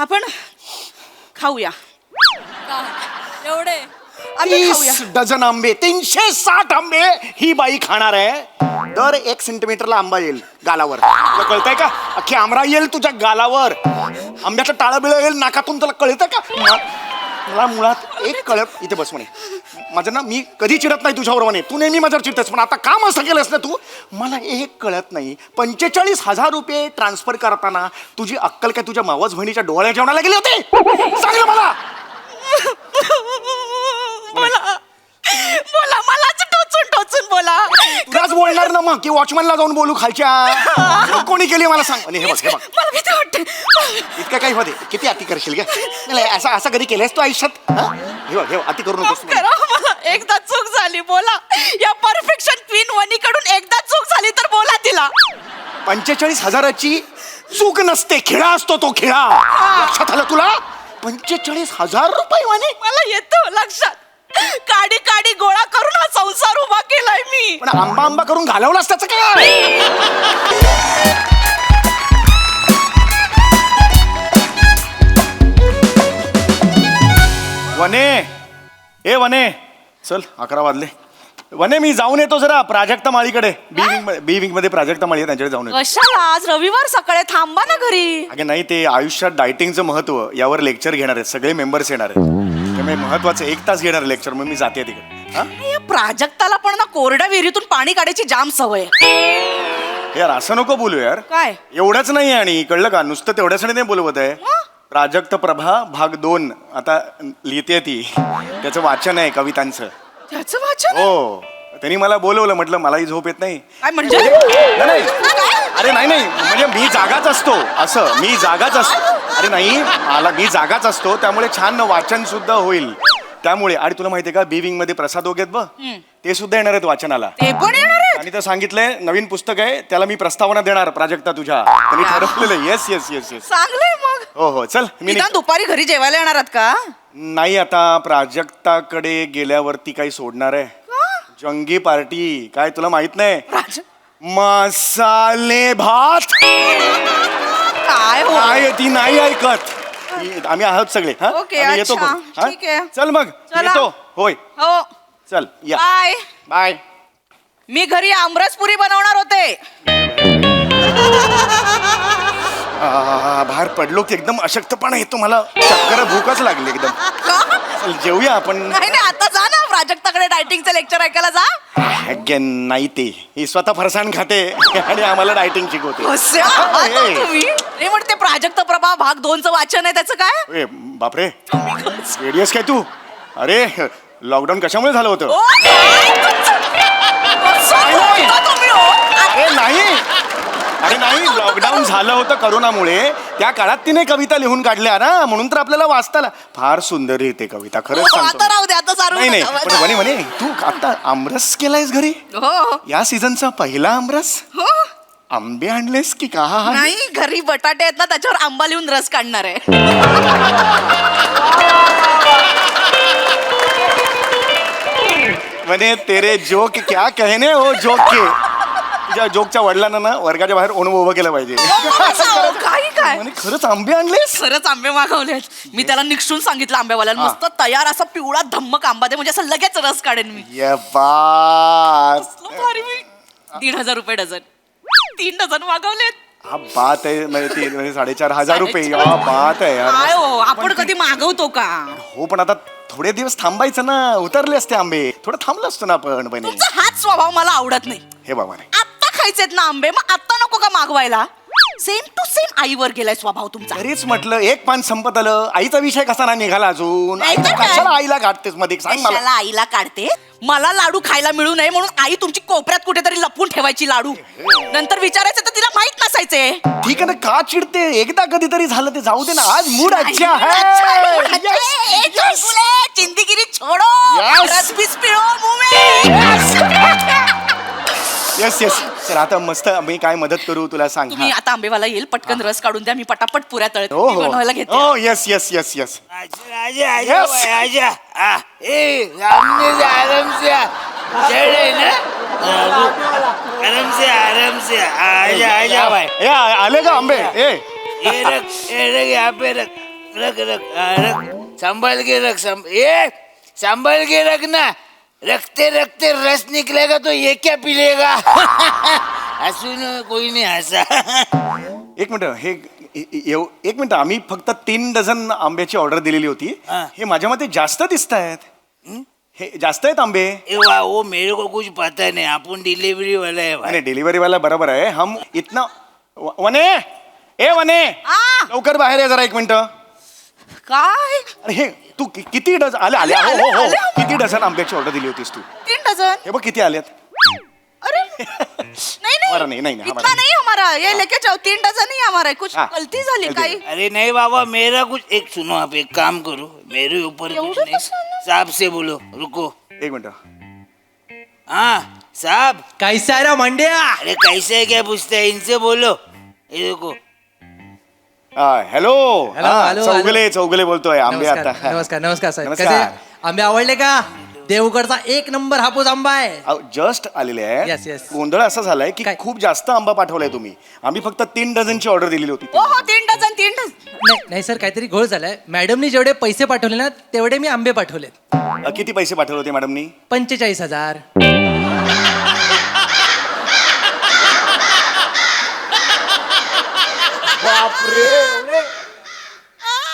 आपण खाऊया. एवढे आंबे खाऊया. 30 डझन आंबे, 360 आंबे ही बाई खाणार आहे. दर 1 सेंटीमीटरला आंबा येईल गालावर. तुला कळतंय का? अख्खी आमरा येईल तुझ्या गालावर. आंब्याचं टाळं बिळं येईल नाकातून. तुला कळतंय का? मला मुळात एक कळत. इथे बस म्हणे. माझं ना, मी कधी चिडत नाही तुझ्यावर म्हणे. तू नेहमी माझ्यावर चिडतेस, पण आता काम असं केलंस ना तू. मला एक कळत नाही, 45,000 रुपये ट्रान्सफर करताना तुझी अक्कल काय तुझ्या मावस बहिणीच्या डोळ्या जेवणाला गेले होते? सांग ना मला. बोला बोला, मलाच टोचून टोचून बोला. तुलाच बोलणार ना मग, की वॉचमॅनला जाऊन बोलू खालच्या? कोणी केली मला सांग. आणि हे बघ, हे बघ, मला भीती वाटते. इतकं काही होते. किती अति करशील ग? नाही, असं असं कधी केलंयस तू आयुष्यात? हे बघ, हे अति करू नकोस. करा, मला एकदा चूक झाली. बोला. या परफेक्शन क्वीन वनी कडून एकदा चूक झाली तर बोला तिला. 45,000ची चूक नसते, खेळा असतो तो. खेळा लक्षात आलं तुला? 45,000 रुपये म्हणे. मला येतं लक्षात. काडी काडी गोळा करून हा संसार उभा केलाय मी. पण आंबा आंबा करून घालवलास त्याचं काय? वने, ए वने, चल 11 वाजले. वने, मी जाऊन येतो जरा प्राजक्ता माळीकडे. बी विंग मध्ये प्राजक्ता माळी आहे, त्यांच्याकडे जाऊन येतो. कशाला? आज रविवार सकाळी थांबा ना घरी. अगे नाही, ते आयुष्यात डायटिंगचं महत्व यावर लेक्चर घेणार आहेत. सगळे मेंबर्स येणार आहेत. त्यामुळे महत्वाचं 1 तास घेणार लेक्चर. मग मी जाते तिकडे. हा, या प्राजक्ताला पण ना कोरड्या विहिरीतून पाणी काढायची जाम सवय आहे. यार असं नको बोलू यार. काय? एवढंच नाही. आणि कळलं का, नुसतं तेवढ्यासाठी नाही बोलवत आहे. प्राजक्त प्रभा भाग 2 आता लिहिते ती. त्याचं वाचन आहे कवितांचं. त्याचं वाचन? हो, त्यांनी मला बोलवलं. म्हटलं मलाही झोप येत नाही. काय म्हणजे? नाही, अरे नाही नाही, म्हणजे मी जागाच असतो. असं मी जागाच असतो. अरे नाही, मी जागाच असतो, त्यामुळे छान वाचन सुद्धा होईल. त्यामुळे. आणि तुला माहितीये का, बी विंग मध्ये प्रसाद वगैरे बघ, ते सुद्धा येणार आहेत वाचनाला. ते पण येणार आहेत? आणि तर सांगितलंय नवीन पुस्तक आहे, त्याला मी प्रस्तावना देणार प्राजक्ता तुझ्या. त्यांनी ठरवलेलं. Yes yes yes yes. चांगलंय मग. हो हो, चल. मी निदान दुपारी घरी जेवायला येणार आहात का? नाही, आता प्राजक्ताकडे गेल्यावरती काही सोडणार आहे. जंगी पार्टी. काय तुला माहित नाही? मसाले भात. काय हो? काय ती नाही ऐकत. आम्ही आहोत सगळे. हा, ओके, आम्ही येतो अच्छा, बघ. हा? ठीक आहे. चल मग. चला. येतो. होय, हो, चल या. बाय. बाय. मी घरी आमरसपुरी बनवणार होते. बाहेर पडलो की एकदम अशक्तपणा येतो मला. चक्कर, भूकच लागली एकदम. चल जेवूया आपण. नाही नाही, आता जा ना प्राजक्ताकडे डायटिंगचं लेक्चर ऐकायला जा. अगेन नाही, ते ही स्वतः फरसाण खाते आणि आम्हाला डायटिंग शिकवते. कसे आहात हो तुम्ही? नाही म्हणते प्राजक्त प्रभा भाग 2चं वाचन आहे, त्याचं काय? ए बापरे, रेडियस काय तू? अरे लॉकडाऊन कशामुळे झालं होतं? ओ, काय? कसं बोलता तुम्ही हो? अरे नाही, अरे नाही, लॉकडाऊन झालं होतं करोनामुळे. त्या काळात तिने कविता लिहून काढल्या ना, म्हणून तर आपल्याला वाचताला. फार सुंदर लिहिते कविता, खरंच हो, सांगतो. आता राहू दे, आता सारू नाही नाही, नका. पण म्हणे म्हणे तू आता आमरस केलायस घरी? हो या सीझनचा पहिला आमरस? हो. आंबे आणलेस की का? नाही, घरी बटाटे आहेत ना, त्याच्यावर आंबा लिहून रस काढणार आहे. म्हणे तेरे जोक क्या कहने हो जोक के. तुझ्या जोकच्या वडिलांना ना वर्गाच्या बाहेर ओणवं उभं केलं पाहिजे. काही काय? म्हणे खरंच आंबे आणलेस? खरंच आंबे मागवलेत. मी त्याला निक्षून सांगितलं आंब्यावाल्याला, मस्त तयार असा पिवळा धम्मक आंबा दे, म्हणजे असं लगेच रस काढेन मी. ये बात. भारी. मी 1,500 रुपये डझन. 3 डझन मागवलेत. हा बात आहे. म्हणजे ते म्हणजे 4,500 रुपये. हा बात आहे यार. काय हो, आपण कधी मागवतो का? हो, पण आता थोडे दिवस थांबायचं ना. उतरले असते आंबे. थोडं थांबलो असतो ना आपण. बने तुमचा हाच स्वभाव मला आवडत नाही. हे बाबा नाही. आत्ता खायचेत ना आंबे, मग आत्ता नको का मागवायला? सेम टू सेम आईवर गेलाय स्वभाव तुमचा. तरीच म्हटलं एक पान संपत आलं. आईचा विषय कसा नाही निघाला अजून? नाही तर काय? कशाला आईला काढतेस मध्ये? सांग मला. कशाला आईला काढते? मला लाडू खायला मिळू नये म्हणून आई तुमची कोपऱ्यात कुठेतरी लपवून ठेवायची लाडू. नंतर विचारायचं तर तिला माहित नसायचे. ठीक आहे ना, का चिडते? एकदा कधीतरी झालं ते जाऊ दे ना. आज मूड अच्छा अच्छा, है. चिंदीगिरी छोडो. Yes. रस बीस पिळो मुंह में. Yes yes. चल आता मस्त मी काय मदत करू तुला सांग. तुम्ही आता आंबेवाला येईल, पटकन रस काढून द्या, मी पटापट पुऱ्या तळत हो हो बनवायला घेते. हो. Yes yes yes yes. आजा आजा आजा आ ए आराम से चढ़े ना आराम से आजा आजा भाई. ए आले का आंबे? ए ये रख यहाँ पे रख रख रख रख संभाल के रख ये संभाल के रखना रखते रखते रस निकलेगा तो ये क्या पिलेगा हसू न कोई नहीं हसा एक मिनिट हे एक मिनिट आम्ही फक्त 3 डझन आंब्याची ऑर्डर दिलेली होती हा. हे माझ्या मते जास्त दिसत आहेत हे जास्त आहेत आंबे ए वाह वो मेरे को कुछ पता नहीं अपन डिलीवरी वाला है भाई अरे डिलिव्हरी वाला बरोबर आहे हम इतना वने वने लवकर बाहेर ये जरा 1 मिनिट काय अरे हे तू किती डझन आले आले आले, हो हो आले. किती डझन आंब्याची ऑर्डर दिली होतीस तू 3 डझन हे बघ किती आल्यात अरे नहीं हमारा नहीं नहीं, इतना हमारा नहीं हमारा ये लेके जाओ 3 डझन ही हमारा है कुछ हाँ, गलती झाली गलती काही अरे नहीं बाबा मेरा कुछ एक सुनो आप एक काम करो मेरे ऊपर कुछ एवढं नहीं कसं? साहब से बोलो रुको 1 मिनिट हाँ साहब कैसा है रे मंड्या अरे कैसे है क्या पूछते हैं इनसे बोलो ये देखो हॅलो हॅलो, हॅलो, चौगले बोलतोय आंबे आता नमस्कार नमस्कार नमस्कार साहेब नमस्कार. कसे आंबे आवडले का देवगडचा 1 नंबर हापूस आंबा आहे जस्ट आलेले आहे Yes, yes. गोंधळ असा झालाय की काय? खूप जास्त आंबा पाठवलाय तुम्ही आम्ही फक्त 3 डझनची ऑर्डर दिलेली होती हो हो 3 डझन नाही नाही सर काहीतरी घोळ झालाय मॅडमनी जेवढे पैसे पाठवले ना तेवढे मी आंबे पाठवलेत किती पैसे पाठवले होते मॅडमनी 45,000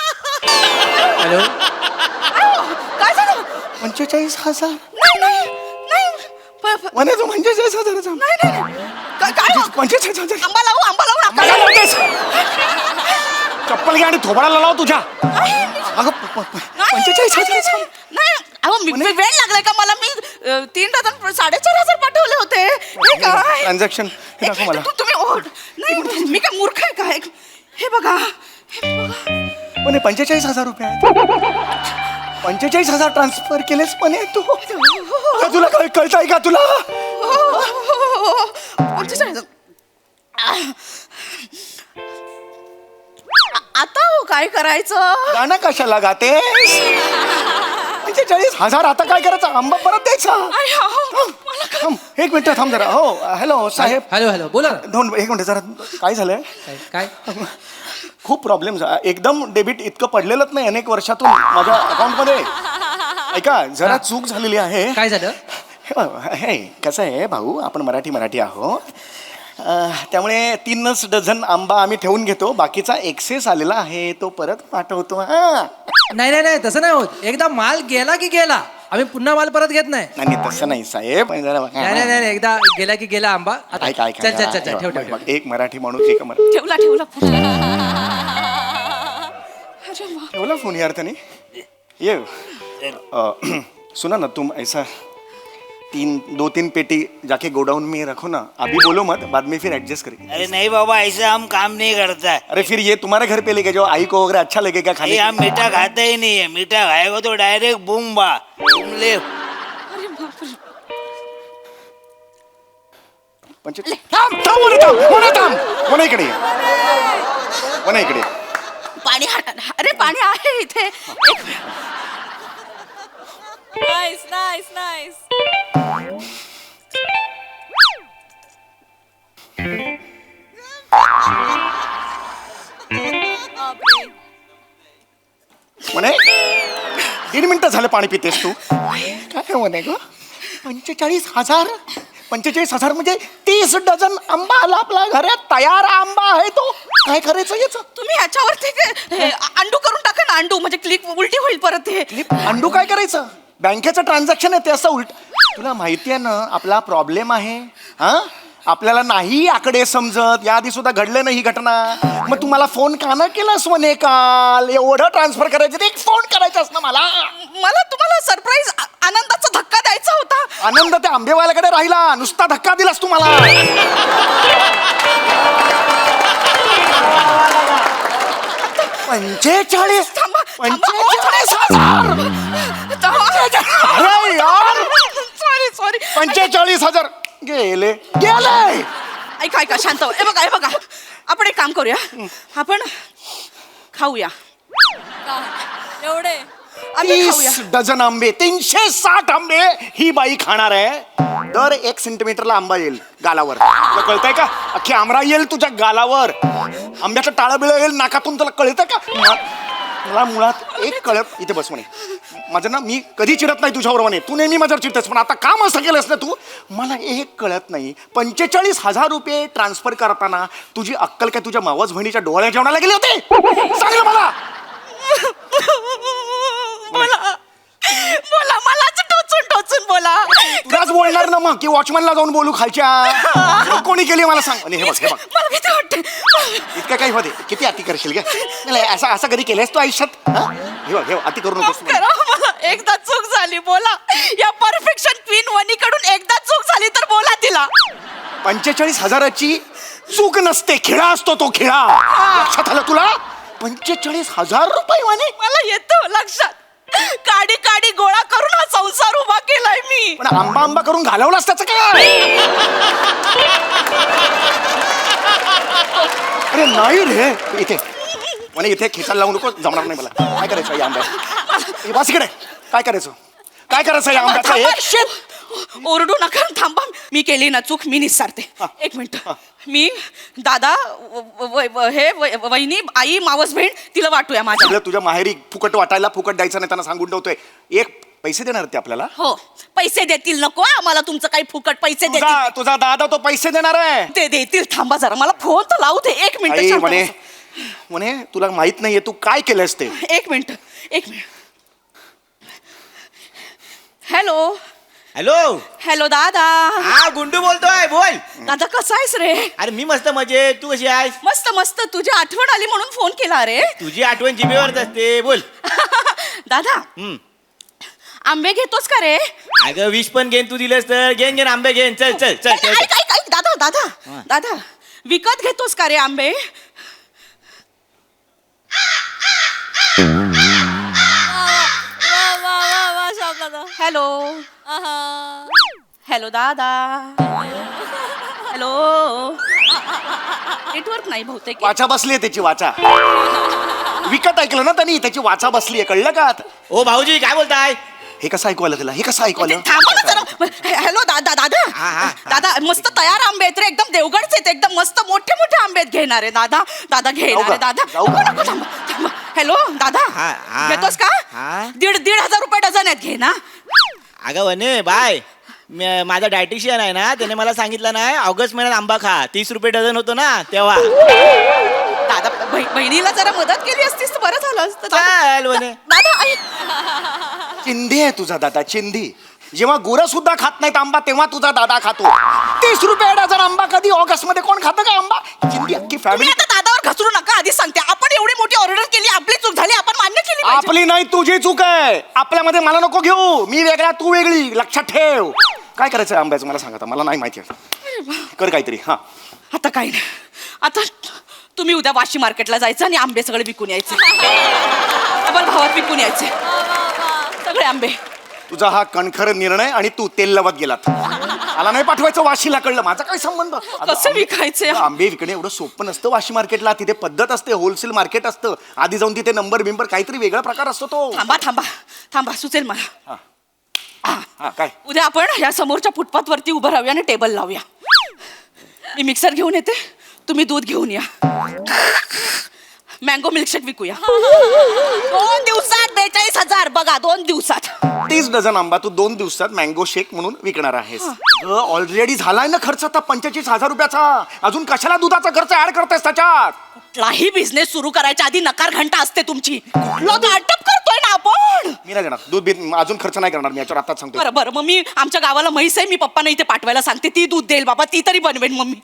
हॅलो काय झालं 45,000 नाही नाही नाही म्हणे तू 45,000 नाही नाही काय हो? 45,000 आंबा लावू नका चप्पल घ्या आणि थोबाडाला लाव तुझ्या अगं 45,000 नाही अहो वेळ लागलाय का मला मी 3 डझन 4,500 पाठवले होते हे काय ट्रान्झॅक्शन हे दाखव मला तुम्ही नाही मी काय मूर्ख आहे काय हे बघा म्हणे 45,000 रुपये आहेत 45,000 ट्रान्सफर केलेस म्हणे तू तुला कळतंय का तुला 45,000 आता हो काय करायचं गाणं कशाला गातेस 45,000 आता काय करायचं आंबा परत द्यायचा आई, अहो, मला काय- थांब 1 मिनिट थांब जरा हो हॅलो साहेब हॅलो हॅलो बोला ना 1 मिनिट जरा काय झालंय काय खूप प्रॉब्लेम एकदम डेबिट इतकं पडलेलंच नाही अनेक वर्षातून माझ्या अकाउंटमध्ये ऐका जरा चूक झालेली आहे काय झालं हे कसं आहे भाऊ आपण मराठी आहोत त्यामुळे 3 डझन आंबा आम्ही ठेवून घेतो बाकीचा एक्सेस आलेला आहे तो परत पाठवतो हा नाही नाही नाही तसं नाही होत एकदा माल गेला की गेला आम्ही पुन्हा माल परत घेत नाही नाही तसं नाही साहेब जरा नाही नाही नाही एकदा गेला की गेला आंबा आता ऐका चल चल चल चल ठेव ठेव ठेव एक मराठी माणूस एक मराठी ठेवला अरे वा. ठेवला फोन यार त्याने ये सुना ना तुम ऐसा 2-3 पेटी जाके गोडाउन में रखो ना अभी बोलो मत बाद में फिर एडजस्ट करेंगे अरे नहीं बाबा ऐसा हम काम नहीं करता है अरे फिर ये तुम्हारे घर पे लेके जाओ आई को अगर अच्छा लगेगा खाने ये हम मीठा खाते ही नहीं है मीठा खाएगा तो डायरेक्ट बूम बा तुम ले अरे बापरे. वना इकडे ये. वना इकडे ये. पाणी अरे पाणी आहे इथे एक Nice, nice, nice. बापरे. म्हणे 1.5 मिनिटं झालं पाणी पितेस तू काय म्हणे ग 45,000 45,000 म्हणजे 30 डझन आंबा आला आपल्या घरात तयार आंबा आहे तो काय करायचं याच तुम्ही ह्याच्यावरती अंडू करून टाका ना अंडू म्हणजे क्लिक उलटी होईल परत हे अंडू काय करायचं बँकेचं ट्रान्झॅक्शन आहे ते असं उलट तुला माहिती आहे ना आपला प्रॉब्लेम आहे हा आपल्याला नाही आकडे समजत याआधी सुद्धा घडले नाही ही घटना मग तू मला फोन का न केलास म्हणे काल एवढं ट्रान्सफर करायचं एक फोन करायचास ना मला मला तुम्हाला सरप्राईज आनंदाचा धक्का द्यायचा होता आनंद त्या आंबेवाल्याकडे राहिला नुसता धक्का दिलास तू मला 45 थांबा, थांबा, 45,000 सॉरी 45,000 गेले गेले ऐका शांत हे बघा आपण एक काम करूया आपण खाऊया काय? एवढे आम्ही खाऊया 30 डझन आंबे 360 आंबे ही बाई खाणार आहे दर 1 सेंटीमीटरला आंबा येईल गालावर तुला कळतंय का अख्खी आमरा येईल तुझ्या गालावर आंब्याचं टाळं बिळं येईल नाकातून, तुला कळतं का? मला मुळात एक कळत, इथे बस म्हणे. माझं ना, मी कधी चिडत नाही तुझ्यावर म्हणे, तू नेहमी माझ्यावर चिडतेस, पण आता काम असं केलंस ना तू, मला एक कळत नाही. 45,000 रुपये ट्रान्सफर करताना तुझी अक्कल काय तुझ्या मावस बहिणीच्या डोळ्या जेवणाला गेले होते? सांग मला. बोला बोला, मलाच टोचून टोचून बोला. तुलाच बोलणार ना मग, की वॉचमॅनला जाऊन बोलू खालच्या? कोणी केली मला सांग. आणि हे बघ, हे बघ, मला भीती वाटते. इतकं काही होते, किती अति करशील का? नाही, असं असं कधी केलंस तू आयुष्यात? हा? हे बघ, हे बघ, अति करू नकोस. माफ करा मला, एकदा चूक झाली. बोला. या परफेक्शन क्वीन वनीकडून एकदा चूक झाली तर बोला तिला. 45,000ची चूक नसते, खिळा असतो तो, खिळा. लक्षात आलं तुला? 45,000 रुपये म्हणे. मला येतं लक्षात. काडी काडी गोळा करून हा संसार उभा केलाय मी. पण आंबा आंबा करून घालवलास त्याचं काय? अरे नाही रे, इथे म्हणे, इथे खेचायला लावू नको, जमणार नाही मला. काय करायचं या आंब्या? बस इकडे. काय करायचं? काय करायचं या आंब्याचं? एक शेत. ओरडू नका, थांबा. मी केली ना चूक, मी निस्सारते. एक मिनिट. मी दादा हे वहिनी, आई, मावस बहीण, तिला वाटूया माझ्या. सगळं तुझ्या माहेरी फुकट वाटायला, फुकट द्यायचं नाही, त्यांना सांगून ठेवतोय. एक पैसे देणार ते आपल्याला? हो, पैसे देतील. नको आम्हाला तुमचं काही फुकट. पैसे देतील. तुझा दादा तो पैसे देणार आहे. ते देतील. थांबा जरा, मला फोन तर लावू दे. एक आई मिनिट. म्हणे, म्हणे तुला माहित नाहीये तू काय केलंस ते. एक मिनिट, एक मिनिट. Hello hello. हॅलो दादा. हा, गुंडू बोलतोय, बोल. दादा कसा आहेस रे? अरे मी मस्त मजेत, तू कशी आहेस? मस्त मस्त. तुझी आठवण आली म्हणून फोन केला रे. तुझी आठवण जिभेवरच असते, बोल. दादा, हम्म. आंबे घेतोस का रे? अगं 20 पण घेन, तू दिलंस तर. घेन घेन आंबे घेन. चल चल चल ऐक ऐक ऐक ऐक, दादा दादा दादा, विकत घेतोस का रे आंबे? वा वा वा वा शाम दादा. हॅलो आहा. हॅलो दादा. हॅलो. नेटवर्क नाही बहुतेक. वाचा बसलीये त्याची, वाचा. विकत ऐकलं ना त्यांनी, त्याची वाचा बसलीये, कळलं का? ओ भाऊजी, काय बोलताय? हे कसं ऐकू आलं तुला? हे कसं ऐकू आलं? थांबा ना जरा. हॅलो दादा दादा हा, हा. दादा, मस्त तयार आंबे आहेत रे, एकदम देवगडचे आहेत, एकदम मस्त मोठे मोठे आंबे आहेत. घेणार आहे दादा. दादा घेणार आहे दादा. जाऊ का? नको, नको, थांबा, थांबा. हॅलो दादा, हा, हा. घेतोस का? हा. 1,500 रुपये डझन आहेत, घे ना. अगं वने बाय, माझा डायटिशियन आहे ना, त्याने मला सांगितलं नाही, ऑगस्ट महिन्यात आंबा खा. 30 रुपये डझन होतो ना तेव्हा. दादा, बहिणीला जरा मदत केली असतीस तर बरं झालं असतं. चाल वने. दादा ऐक. चिंधी आहे तुझा दादा, चिंधी. जेव्हा गुरं सुद्धा खात नाहीत आंबा, तेव्हा तुझा दादा खातो. 30 रुपये डझन आंबा कधी ऑगस्ट मध्ये कोण खातं का आंबा? चिंधी अख्खी तुम्ही फॅमिली. आता दादावर घसरू नका. आधीच सांगते, आपण एवढी मोठी ऑर्डर केली, आपली चूक झाली, आपण मान्य केली पाहिजे. आपली नाही, तुझी चूक आहे. आपल्यामध्ये मला नको घेऊ. मी वेगळा, तू वेगळी. लक्षात ठेव. काय करायचं आंब्याचं मला सांग आता, मला नाही माहिती. कर काहीतरी. हा, आता काय नाही. आता तुम्ही उद्या वाशी मार्केटला जायचं आणि आंबे सगळे विकून यायचे. डबल भावात विकून यायचे सगळे आंबे. तुझा हा कणखर निर्णय, आणि तू तेल लवत गेलात. मला नाही पाठवायचं वाशीला, कळलं? माझा काय संबंध? कसं विकायचे? आंबे विकणे एवढं सोपं नसतं वाशी मार्केटला. तिथे पद्धत असते, होलसेल मार्केट असतं. आधी जाऊन तिथे नंबर बिंबर काहीतरी वेगळा प्रकार असतो तो. थांबा थांबा थांबा, सुचेल मला. हा, काय? उद्या आपण या समोरच्या फुटपाथ वरती उभं राहूया आणि टेबल लावूया. मी मिक्सर घेऊन येते, तुम्ही दूध घेऊन या. Mango milkshake विकूया. 2 दिवसात 42,000. बघा, 2 दिवसात. 30 डझन आंबा तू 2 दिवसात मँगो शेक म्हणून विकणार आहेस. ऑलरेडी झालाय ना खर्च आता 45,000 रुपयाचा. अजून कशाला दुधाचा खर्च ऍड करतेस त्याच्यात? कुठलाही बिझनेस सुरू करायच्या आधी नकार घंटा असते तुमची. नाटक करतोय ना आपण. मी नाही देणार दूध बीत, अजून खर्च नाही करणार मी याच्यावर, आताच सांगतो. बरं बरं, मग मी आमच्या गावाला म्हैस आहे, मी पप्पांना इथे पाठवायला सांगते. ती दूध देईल बाबा, ती तरी बनवेन मम्मी.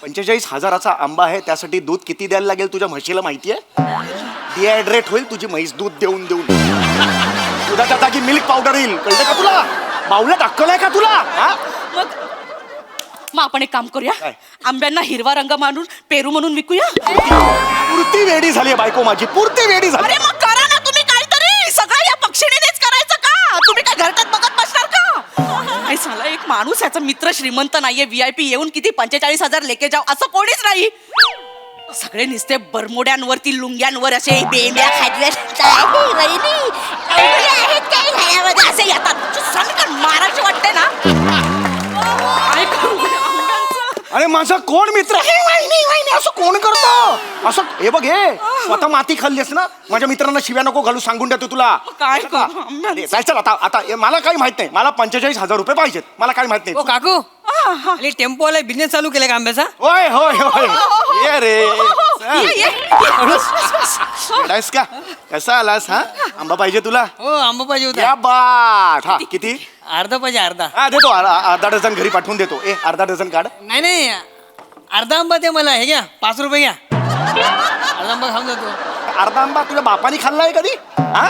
45,000चा आंबा आहे, त्यासाठी दूध किती द्यायला लागेल तुझ्या म्हशीला माहितीये? डिहायड्रेट होईल तुझी म्हैस दूध देऊन देऊन. दुधाच्या जागी मिल्क पावडर येईल, कळतं का तुला? बावल्यात अक्कल आहे का तुला? हा? मग आपण एक काम करूया. काय? आंब्यांना हिरवा रंग मारून पेरू म्हणून विकूया. पुरती वेडी झाली बायको माझी, पुरती वेडी झाली. अरे मग करा ना तुम्ही काहीतरी. सगळं या पक्षीनेच करायचं का? तुम्ही काय घरटात बघत बसणार का? नाही साला, एक माणूस याचा मित्र श्रीमंत नाहीये, VIP येऊन किती 45,000 लेके जाव असं कोणीच नाही. सगळे नुसते बरमोड्यांवरती, लुंग्यांवर असे बेंब्या खाजव्या असे येतात. मारायचे वाटते ना. काय करू आंब्यांचं? आणि अरे माझा कोण मित्र हे वाहिनी वाहिनी असं कोण करतो असं? हे बघ हे स्वतः माती खाल्लीस ना, माझ्या मित्रांना शिव्या नको घालू, सांगून देतो तुला. काय का? अरे, चल चल आता आता मला काही माहित नाही, मला 45,000 रुपये पाहिजेत, मला काही माहित ओ नाही. काकू अरे टेम्पोवाला बिझनेस चालू केला का आंब्याचा? होय होय होय ये रे ये. येडायस का? कसा आलास? हा आंबा पाहिजे तुला? हो आंबा पाहिजे होता. या बाट. हा किती? अर्धा पाहिजे अर्धा. हा देतो, अर्धा डझन घरी पाठवून देतो. अर्धा डझन काढ. नाही नाही अर्धा आंबा दे मला. हे घ्या 5 रुपये घ्या. अर्धा आंबा खाऊन जातो. अर्धा आंबा तुझ्या बापानी खाल्लाय कधी? हा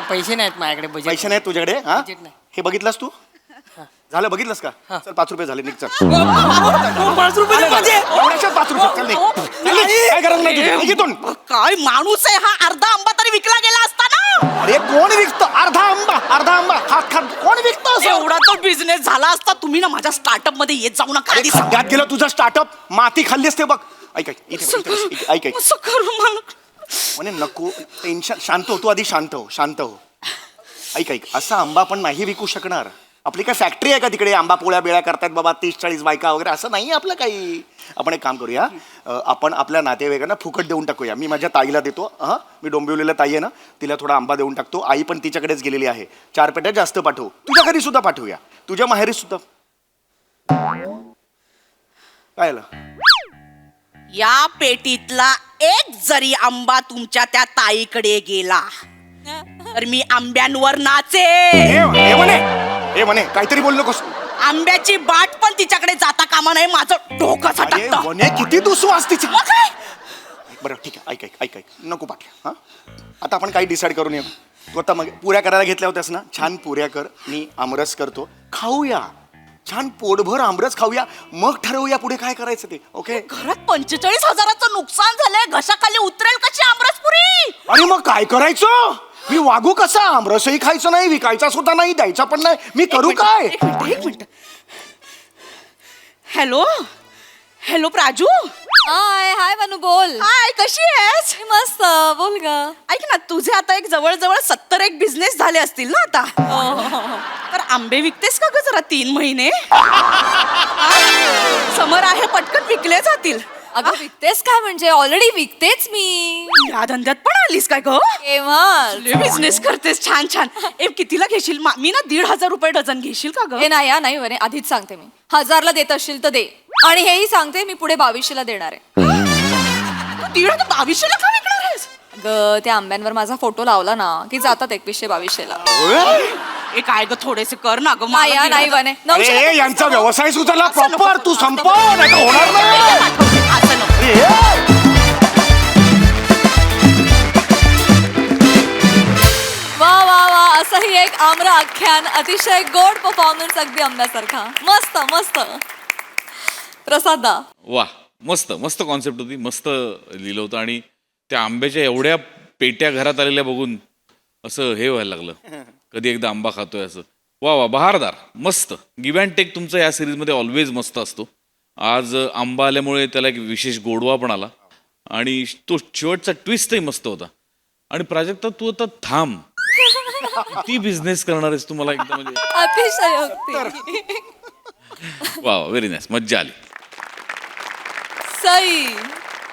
पैसे नाहीत माझ्याकडे बजेट. पैसे नाहीत तुझ्याकडे? हा बजेट नाही. हे बघितलंस तू? झालं बघितलंस का? चल 5 रुपये झाले, निघ चल. 5 रुपये पाहिजे. एवढ्याच्यात 5 रुपये चल, निघ. चल, निघ. काय गरज नाही तुझी. निघ इथून. काय माणूस आहे हा, अर्धा आंबा तरी विकला गेला असता ना. अरे कोण विकतो अर्धा आंबा खात खात कोण विकतो असं? एवढा तो बिझनेस झाला असता. तुम्ही ना माझ्या स्टार्टअप मध्ये येत जाऊ नका. अरे खड्ड्यात गेलं तुझं स्टार्टअप, माती खाल्लीस ते बघ. ऐक ऐक इथे बघ, इथे बघ, ऐक ऐक असं करू मला. म्हणे नको टेन्शन, शांत हो तू आधी, शांत हो. ऐक ऐक असा आंबा पण नाही विकू शकणार. आपली काय फॅक्टरी आहे का तिकडे आंबा पोळ्या बेळ्या करतायत बाबा 30-40 बायका वगैरे? असं नाही आपलं काही. आपण एक काम करूया, आपण आपल्या नातेवाईकांना फुकट देऊन टाकूया. मी माझ्या ताईला देतो. मी डोंबिवलीला ताई आहे ना, तिला थोडा आंबा देऊन टाकतो. आई पण तिच्याकडेच गेलेली आहे. 4 पेट्या जास्त पाठवू. तुझ्या घरी सुद्धा पाठवूया, तुझ्या माहेरी सुद्धा. काय आलं? या पेटीतला एक जरी आंबा तुमच्या त्या ताईकडे गेला तर मी आंब्यांवर नाचे. हे म्हणे काहीतरी बोल नकोस. आंब्याची बाट पण तिच्याकडे जाता कामा नाही. माझं डोकं अरे सटकतं. म्हणे किती दुसू असतीच. मग काय? बरं ठीक आहे, ऐक नको पाठव. हा आता आपण काही डिसाईड करून येऊ. तू आता मग पुऱ्या करायला घेतल्या होत्यास ना, छान पुऱ्या कर. मी आमरस करतो, खाऊया. छान पोटभर आमरस खाऊया, मग ठरवूया पुढे काय करायचं ते. ओके? घरात 45,000चं नुकसान झालंय. घशाखाली उतरेल कशी आमरसपुरी? अरे मग काय करायचं? मी वागू कसा? आमरसही खायचं नाही, विकायचा सुद्धा नाही, द्यायचा पण नाही. मी करू काय? एक मिनिट. हॅलो प्राजू. हाय मनू बोल. हाय, कशी आहेस? मी मस्त. बोल ग. ऐक ना, तुझे आता एक जवळ 70 एक बिझनेस झाले असतील ना आता. तर आंबे विकतेस का ग जरा 3 महिने? समर आहे, पटकन विकले जातील. अगं विकतेस काय म्हणजे ऑलरेडी विकतेच मी. या धंद्यात पण आलीस काय ग? केव्हा? बिझनेस करतेस छान. कितीला घेशील? मी ना 1,500 रुपये डझन घेशील का ग? हे नाही नाही बरे, आधीच सांगते मी. 1000ला देत असशील तर दे. आणि हेही सांगते मी पुढे 2200ला देणार आहे. 2200ला का विकणार आहेस? ग त्या आंब्यांवर माझा फोटो लावला ना की जातात 2100-2200ला. ए काय ग, थोडेसे कर ना ग. नाही हा, नाही बने. अरे यांचा व्यवसाय सुधारला प्रॉपर. तू संपव, नाही तर होणार नाही. असं नको. वा वा वा, असंही एक आम्र आख्यान. अतिशय गोड परफॉर्मन्स, अगदी आंब्यासारखा. मस्त. प्रसादा वा, मस्त कॉन्सेप्ट होती. मस्त लिहिलं होतं. आणि त्या आंब्याच्या एवढ्या पेट्या घरात आलेल्या बघून असं हे व्हायला लागलं, कधी एकदा आंबा खातोय असं. वा बहारदार, मस्त. गिव्ह अँड टेक तुमचा या सिरीजमध्ये ऑलवेज मस्त असतो. आज आंबा आल्यामुळे त्याला एक विशेष गोडवा पण आला आणि तो शेवटचा ट्विस्टही मस्त होता. आणि प्राजक्ता, तू आता थांब, ती बिझनेस करणार आहेस तुम्हाला एकदा म्हणजे. अतिशयोक्ती. वा व्हेरी नाईस, मज्जा आली. सई.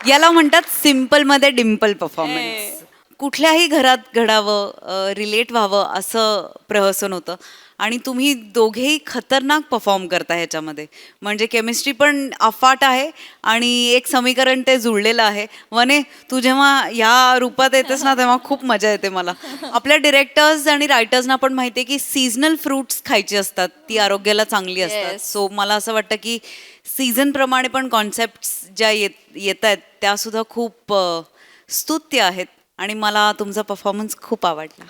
याला म्हणतात सिम्पल मध्ये डिम्पल परफॉर्मन्स. कुठल्याही घरात घडावं, रिलेट व्हावं असं प्रहसन होतं. आणि तुम्ही दोघेही खतरनाक परफॉर्म करता ह्याच्यामध्ये. म्हणजे केमिस्ट्री पण अफाट आहे आणि एक समीकरण ते जुळलेलं आहे. वने, तू जेव्हा ह्या रूपात येतेस ना तेव्हा खूप मजा येते मला. आपल्या डिरेक्टर्स आणि रायटर्सना पण माहिती आहे की सीझनल फ्रुट्स खायची असतात, ती आरोग्याला चांगली असतात. सो मला असं वाटतं की सीझनप्रमाणे पण कॉन्सेप्ट्स ज्या येत आहेत त्यासुद्धा खूप स्तुत्य आहेत. आणि मला तुमचा परफॉर्मन्स खूप आवडला.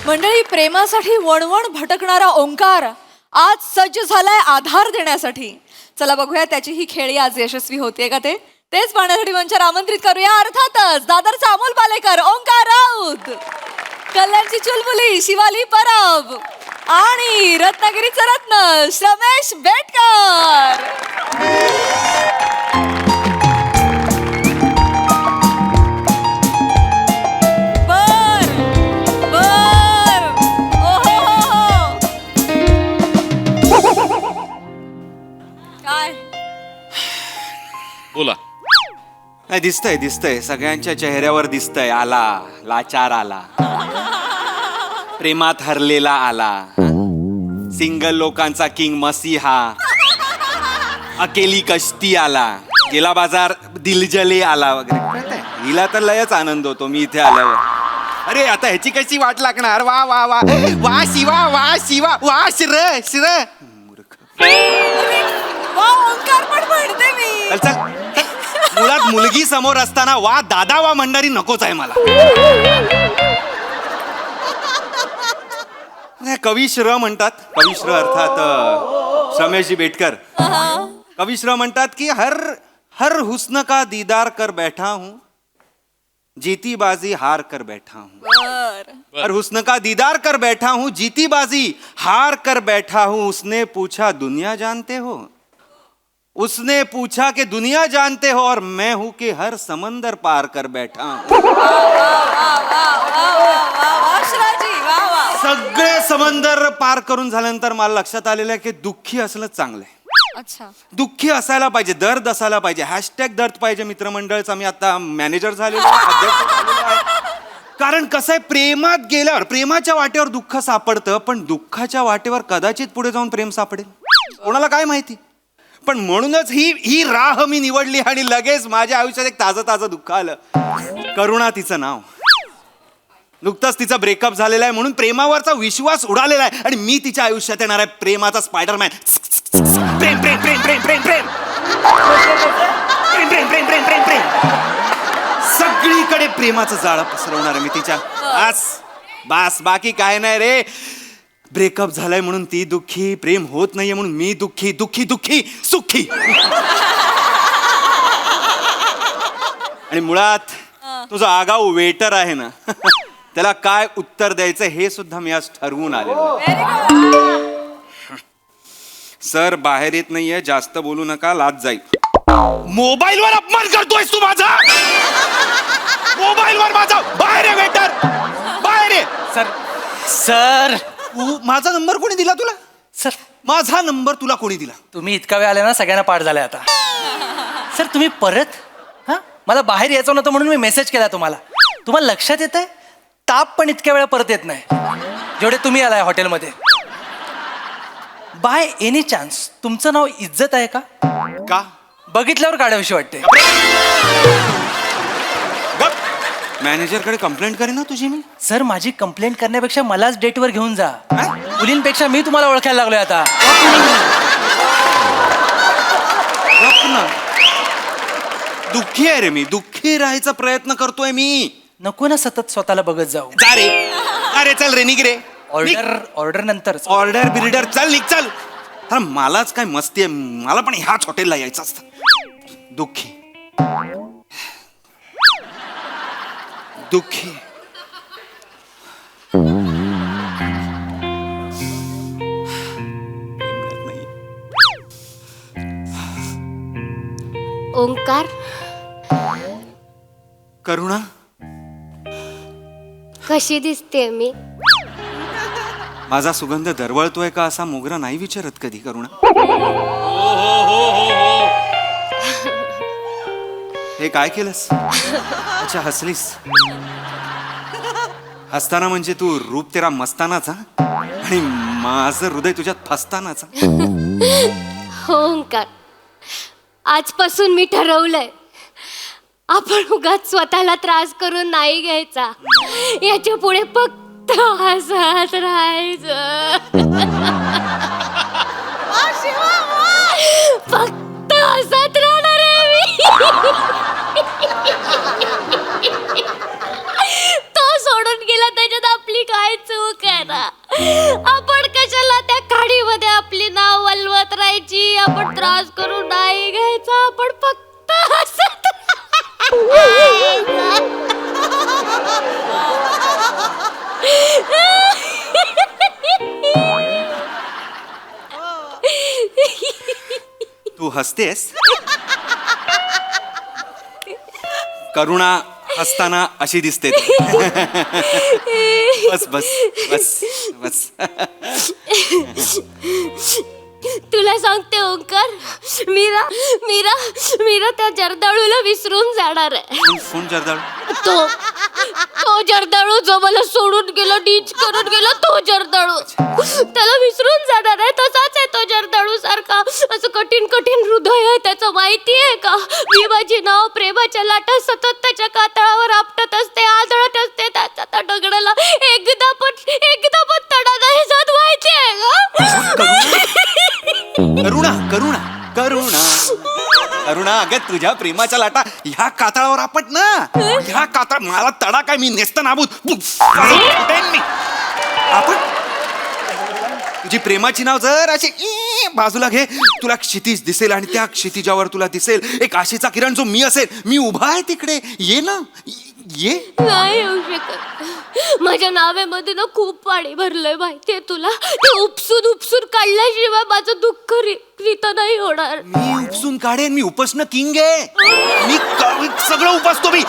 मंडळी, प्रेमासाठी वणवण भटकणारा ओंकार आज सज्ज झालाय आधार देण्यासाठी. चला बघूया त्याची ही खेळी आज यशस्वी होतीये का तेच पाहण्यासाठी मंचावर आमंत्रित करूया अर्थातच दादरचा अमोल पालेकर, ओंकार राऊत, कल्याणची चुलबुली शिवाली परब आणि रत्नागिरीचा रत्न श्रमेश बेटकर. बोला. नाही दिसतंय सगळ्यांच्या चेहऱ्यावर दिसतंय. आला लाचार आला, प्रेमात हरलेला आला, सिंगल लोकांचा किंग मसीहा, अकेली कश्ती आला, गेला बाजार दिलजले आला वगैरे. कळतंय? हिला तर लयच आनंद होतो मी इथे आल्यावर. अरे आता ह्याची कशी वाट लागणार. वा वा वा वा शिवा, वा शिवा, वा शिर मूर्ख. वा ओंकार पण म्हणते मी. चल चल. मुळात मुलगी समोर असताना वा दादा वा मंडारी नकोच आहे मला. कविश्र म्हणतात, कविश्र अर्थात श्रमेशजी बेटकर. कविश्र म्हणतात की हर हुस्न का दीदार कर बैठा हूं, जीती बाजी हार कर बैठा हूं. हर हुस्न का दीदार कर बैठा हूं, जीती बाजी हार कर बैठा हूं. उसने पूछा दुनिया जानते हो, उसने पूछा कि दुनिया जानते हो, और मैं हूं कि हर समंदर पार कर बैठा हूं. सगळे समंदर पार करून झाल्यानंतर मला लक्षात आलेलं आहे की दुःखी असलं चांगलं आहे. अच्छा. दुःखी असायला पाहिजे, दर्द असायला पाहिजे. हॅशटॅग दर्द पाहिजे मित्रमंडळचा. मी आता मॅनेजर झालेलो आहे, अध्यक्ष झालेलो आहे. कारण कसं आहे, प्रेमात गेल्यावर प्रेमाच्या वाटेवर दुःख सापडतं, पण दुःखाच्या वाटेवर कदाचित पुढे जाऊन प्रेम सापडेल, कोणाला काय माहिती. पण म्हणूनच ही राह मी निवडली आणि लगेच माझ्या आयुष्यात एक ताजं दुःख आलं. करुणा तिचं नाव. नुकताच तिचा ब्रेकअप झालेला आहे म्हणून प्रेमावरचा विश्वास उडालेला आहे आणि मी तिच्या आयुष्यात येणार आहे प्रेमाचा स्पायडरमॅन. प्रेम प्रेम प्रेम प्रेम प्रेम प्रेम प्रेम प्रेम प्रेम प्रेम प्रेम प्रेम सगळीकडे प्रेमाचं जाळं पसरवणार आहे मी तिच्या. बास बाकी काय नाही रे. ब्रेकअप झालाय म्हणून ती दुःखी, प्रेम होत नाहीये म्हणून मी दुःखी, दुःखी दुःखी सुखी. आणि मुळात तुझा आगाऊ वेटर आहे ना, त्याला काय उत्तर द्यायचं हे सुद्धा मी आज ठरवून आलेलो. सर बाहेर येत नाहीये, जास्त बोलू नका, लाज जाईल. मोबाईलवर अपमान करतोयस तू माझा. मोबाईलवर माझा. बाहेर आहे वेटर, बाहेर आहे. सर माझा नंबर कोणी दिला तुला? सर माझा नंबर तुला कोणी दिला? तुम्ही इतका वेळ आले ना, सगळ्यांना पाठ झालाय आता. सर तुम्ही परत मला बाहेर यायचं नव्हतं म्हणून मी मेसेज केला तुम्हाला. तुम्हाला लक्षात येत आहे, ताप पण इतक्या वेळा परत येत नाही जेवढे तुम्ही आलाय हॉटेलमध्ये. बाय एनी चान्स तुमचं नाव इज्जत आहे का? का? बघितल्यावर काढाविषयी वाटते. मॅनेजरकडे कंप्लेंट करेन ना तुझी मी. सर माझी कंप्लेंट करण्यापेक्षा मलाच डेटवर घेऊन जा. मुलींपेक्षा मी तुम्हाला ओळखायला लागलोय आता. दुःखी आहे रे मी, दुःखी राहायचा प्रयत्न करतोय मी. नको ना सतत स्वतःला बघत जाऊ. जा रे. अरे चल रे, निघ रे. ऑर्डर नंतर. ऑर्डर बिर्डर चल निघ चल. हा मलाच काय मस्ती आहे, मला पण ह्याच हॉटेलला यायचं असतं. दुःखी दुःखी. ओंकार. करुणा कशी दिसते मी? माझा सुगंध दरवळतोय का असा मोगरा नाही विचारत कधी करुणा. हे काय केलंस? अच्छा हसलीस. हसताना म्हणजे तू रूप तेरा मस्तानाचा आणि माझं हृदय तुझ्यात फसतानाचा. हो ओंकार, आजपासून मी ठरवलंय आपण उगाच स्वतःला त्रास करून नाही घ्यायचा. याच्या पुढे फक्त हसत राहायचं. फक्त हसत राहणार आहे मी. तो सोडून गेला त्याच्यात आपली काय चूक आहे ना. आपण कशाला त्या खाडीमध्ये आपली नाव वलवत राहायची. आपण त्रास करून नाही घ्यायचा. आपण फक्त हसत तू हसतेस. करुणा हसताना अशी दिसते. बस बस बस बस. तुला सांगते ओंकार, मीरा मीरा मीरा त्या जर्दाळूला विसरून जाणार आहे. कोण जर्दाळू? तो जर्दाळू जो मला सोडून गेला, डीच करून गेला, तो जर्दाळू त्याला विसरून जाणार आहे. तसाच आहे तो जर्दाळू सारखा, असं कठीण कठीण हृदय आहे त्याचं, माहिती आहे का? मी माझी नाव प्रेमाच्या लाटा सतत त्याच्या कातळावर आपटत असते, आदळत असते. त्याच्या त्या दगडाला एकदा पण तडा नाही जात, माहिती आहे का? करुणा करुणा करुणा करुणा, अगं तुझ्या प्रेमाच्या लाटा ह्या कातळावर आपट ना. ह्या कातळ मला तडा काय, मी नेस्त नाबूत फुटेन मी. आपण तुझी प्रेमाची नाव जर अशी बाजूला घे, तुला क्षितिज दिसेल आणि त्या क्षितिजावर तुला दिसेल एक आशेचा किरण जो मी असेल. मी उभा आहे तिकडे, ये ना ये. नाही येऊ शकत. माझ्या नावेमध्ये ना खूप पाणी भरलंय, माहितीये तुला? ते उपसून उपसून काढल्याशिवाय माझं दुःख रीता नाही होणार. मी उपसून काढेन, मी उपसणं किंग आहे. मी सगळं उपसतो मी.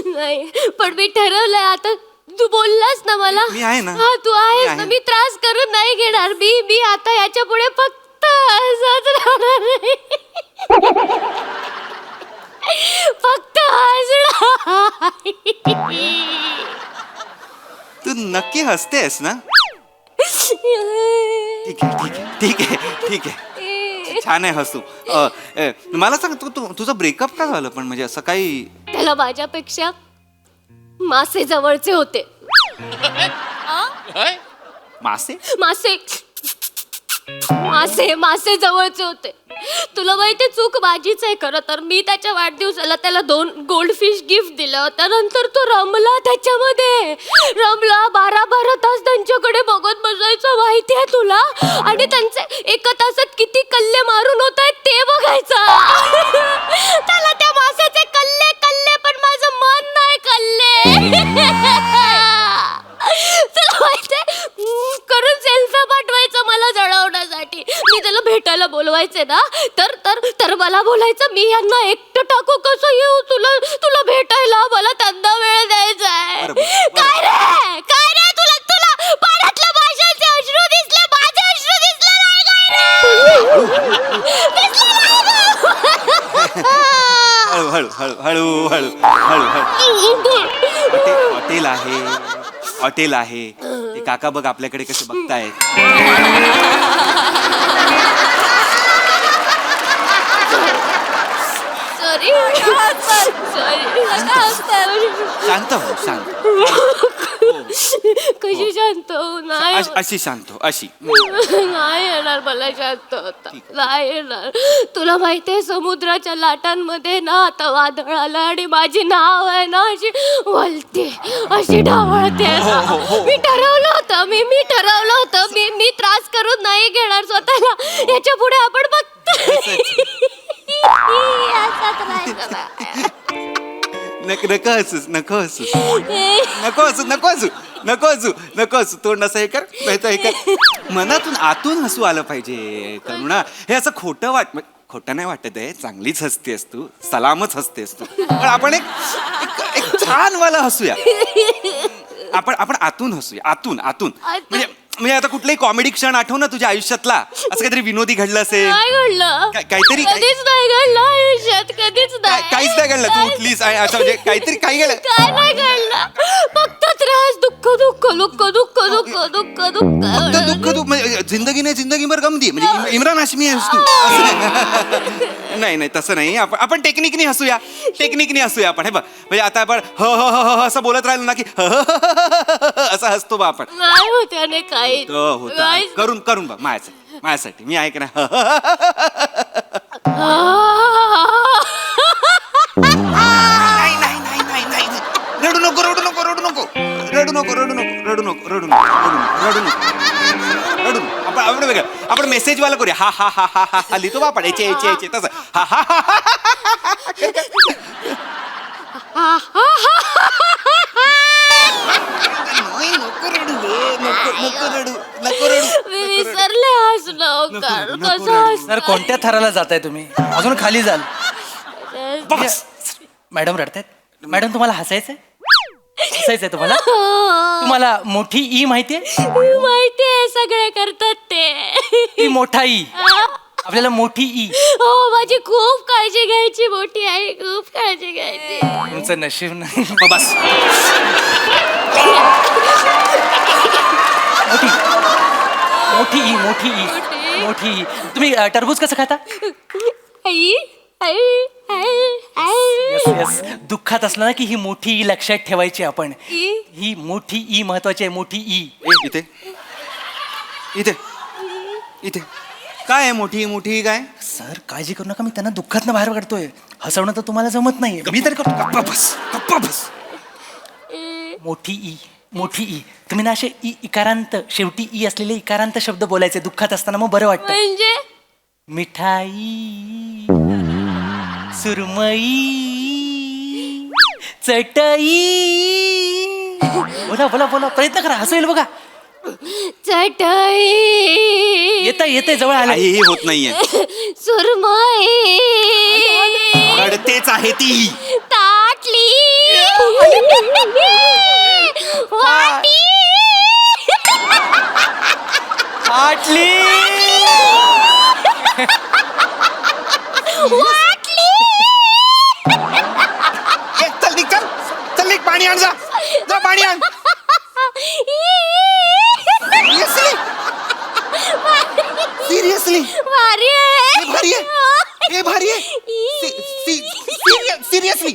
नाही, पण मी ठरवलंय आता. तू बोललास ना मला, मी आहे ना. हा तू आहेस आहे. ना. मी त्रास करून नाही घेणार. मी आता याच्या पुढे फक्त असंच राहणार आहे. फक्त हसणार. तू नक्की हसतेस ना? ठीक आहे ठीक आहे ठीक आहे ठीक आहे, छान आहे हसू. मला सांग, तुझं ब्रेकअप का झालं पण? म्हणजे असं काही? त्याला माझ्यापेक्षा मासे जवळचे होते. मासे? मासे मासे मासे जवळचे होते. तुला माहिती, चूक माझीच आहे खरं तर. मी त्याच्या वाढदिवसाला त्याला 2 गोल्ड फिश गिफ्ट दिलं होतं. नंतर तो रमला त्याच्यामध्ये. रमला 12-12 तास त्यांच्याकडे बघत बसायचं, माहिती आहे तुला? आणि त्यांचे एका तासात किती कल्ले मारून होत आहेत ते बघायचं. त्याला त्या माशाचे कल्ले कल्ले, पण माझं मन नाही कल्ले. तुला माहितीये, करून सेल्फ्या पाठवायचं मला जळवण्यासाठी. मी त्याला भेटायला बोलवायचे ना, तर मला बोलायचं, मी यांना एकटं टाकू कसं येऊ तुला भेटायला? मला त्यांना वेळ द्यायचा आहे. काय रे तुला पाण्यातल्या माशांचे अश्रू दिसले, माझे अश्रू दिसले नाही? हळू हळू हळू हळू हळू हळू. हॉटेल आहे, हॉटेल आहे. ते काका बघ आपल्याकडे कसे बघतायत. सॉरी. शांत हो, शांत. कशी शांत हो? नाही अशी शांत हो, अशी. नाही येणार मला शांत होता, नाही येणार. तुला माहितीये, समुद्राच्या लाटांमध्ये ना आता वादळ आलं आणि माझी नाव आहे ना अशी वलते, अशी ढावळते. मी ठरवलं होतं, मी ठरवलं होतं, मी त्रास करून नाही घेणार स्वतःला. याच्या पुढे आपण फक्त नको हसूस, नको हसूस, नको हसू, नको हसू, नको हसू, नको हसू. तोंड असं हे कर, नाही तर हे कर. मनातून आतून हसू आलं पाहिजे करुणा. हे असं खोटं नाही वाटत आहे. चांगलीच हसतेस तू, सलामच हसतेस तू. पण आपण एक छान वाला हसूया. आपण आतून हसूया, आतून आतून. म्हणजे आता कुठलाही कॉमेडी क्षण आठव ना तुझ्या आयुष्यातला. असं काहीतरी विनोदी घडलं असेल. नाही घडलं, काहीतरी कधीच नाही घडलं आयुष्यात, कधीच नाही. काहीच नाही घडलं. तू उठलीस असं म्हणजे काहीतरी काही घडलं. काय नाही घडलं, फक्त त्रास, दुःख दुःख दुःख दुःख दुःख दुःख दुःख फक्त दुःख तू म्हणजे जिंदगी नाही, जिंदगीभर गमती. म्हणजे इम्रान हाशमी आहेस तू. असं नाही तसं नाही. आपण टेक्निकनी हसूया, टेक्निकनी हसूया आपण. हे बघ, म्हणजे आता आपण ह ह ह असं बोलत राहिलो ना की असं हसतो बा आपण. नाही होत्याने काही करून करून बघ माझ्यासाठी. मी ऐक ना. नाही नाही नाही नाही नाही. रडू नको रडू नको रडू नको रडू नको रडू नको रडू नको रडू नको रडू नको रडू नको. आपण वेगळं, आपण मेसेज वाला करूया. हा हा हा हा हा लिहितो बा आपण, याचे तसं. हा हा हा नको रडू, नको रडू, नको रडू. मी विसरले हसणं. कसं हसणार? सर, कोणत्या थराला जाताय तुम्ही? अजून खाली जाल. बस. मॅडम रडतायत. मॅडम, तुम्हाला हसायचंय? हसायचंय तुम्हाला? तुम्हाला मोठी ई माहितीये? माहितीये सगळे करतात ते ती मोठा ई. आपल्याला मोठी ई. हो माझी खूप काळजी घ्यायची मोठी आई खूप काळजी घ्यायची तुमचं नशीब नाही. बस मोठी मोठी ई मोठी ई मोठी ई. तुम्ही टरबूज कसं खाता? आई आई आई आई येस येस. दुःखात असलं ना की ही मोठी ई लक्षात ठेवायची आपण. ई? ही मोठी ई महत्वाची आहे. मोठी ई. इथे इथे इथे काय आहे मोठी मोठी काय? सर काळजी करू नका, मी त्यांना दुःखातनं बाहेर काढतोय. हसवणं तर तुम्हाला जमत नाही. मी तर करतो. गप्पा बस गप्पा बस. मोठी ई मोठी ई. तुम्ही ना असे इकारांत शेवटी ई असलेले इकारांत शब्द बोलायचे दुःखात असताना, मग बरं वाटतं. म्हणजे मिठाई, सुरमई, चटई. बोला बोला बोला, प्रयत्न करा, हसू येईल बघा. चटई येतंय येतंय, जवळ आलं. काही होत नाहीये. सुरमई रडतेच आहे ती. ताटली वाटी आटली. वाटली ए, चल निघ चल चल निघ, पाणी आण जा जा, पाणी आण. सिरियसली भारी आहे भारी आहे, हे भारी आहे. सिरियसली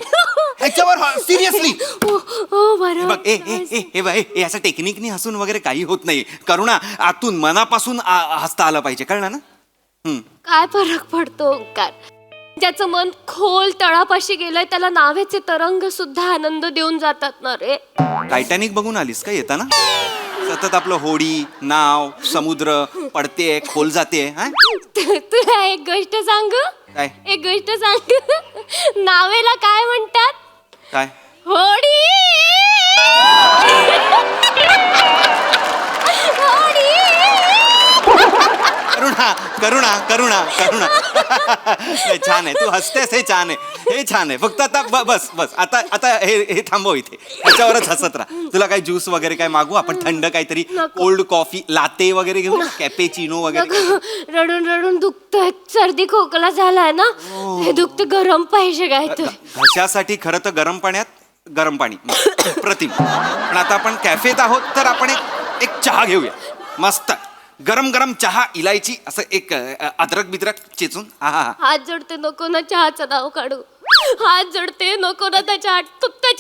ह्याच्यावर सिरियसली हो बरं बघ. ए ए ए हे बघ, हे असं टेक्निकनी हसून वगैरे काही होत नाही. करुणा, आतून मनापासून हसता आलं पाहिजे, कळलं ना? काय फरक पडतो ओंकार? ज्याचं मन खोल तळापाशी गेलंय त्याला नावेचे तरंग सुद्धा आनंद देऊन जातात ना रे. टायटॅनिक बघून आलीस का येताना? सतत आपलं होडी, नाव, समुद्र पडते, खोल जाते. तुला एक गोष्ट सांगू? काय? एक गोष्ट सांगू? नावेला काय म्हणतात? काय? होडी होडी. करुणा करुणा करुणा करुणा. हे छान आहे, तू हसतेस, हे छान आहे, हे छान आहे. फक्त आता बस बस, आता आता हे थांबव इथे, ह्याच्यावरच हसत राहा. तुला काही ज्यूस वगैरे काय मागू आपण? थंड काहीतरी, कोल्ड कॉफी, लाते वगैरे घेऊ, कॅपेचिनो वगैरे. रडून रडून दुखतंय, सर्दी खोकला झालाय ना, हे दुखत गरम पाहिजे काय तर. घशासाठी खरं तर गरम पाण्यात गरम पाणी प्रतिम. पण आता आपण कॅफेत आहोत तर आपण एक चहा घेऊया. मस्त गरम गरम चहा, इलायची, असं एक अद्रक बिद्रक चेचून. हा. हात जोडते, नको ना चहाचं नाव काढू. हात जोडते, नको ना त्याच्या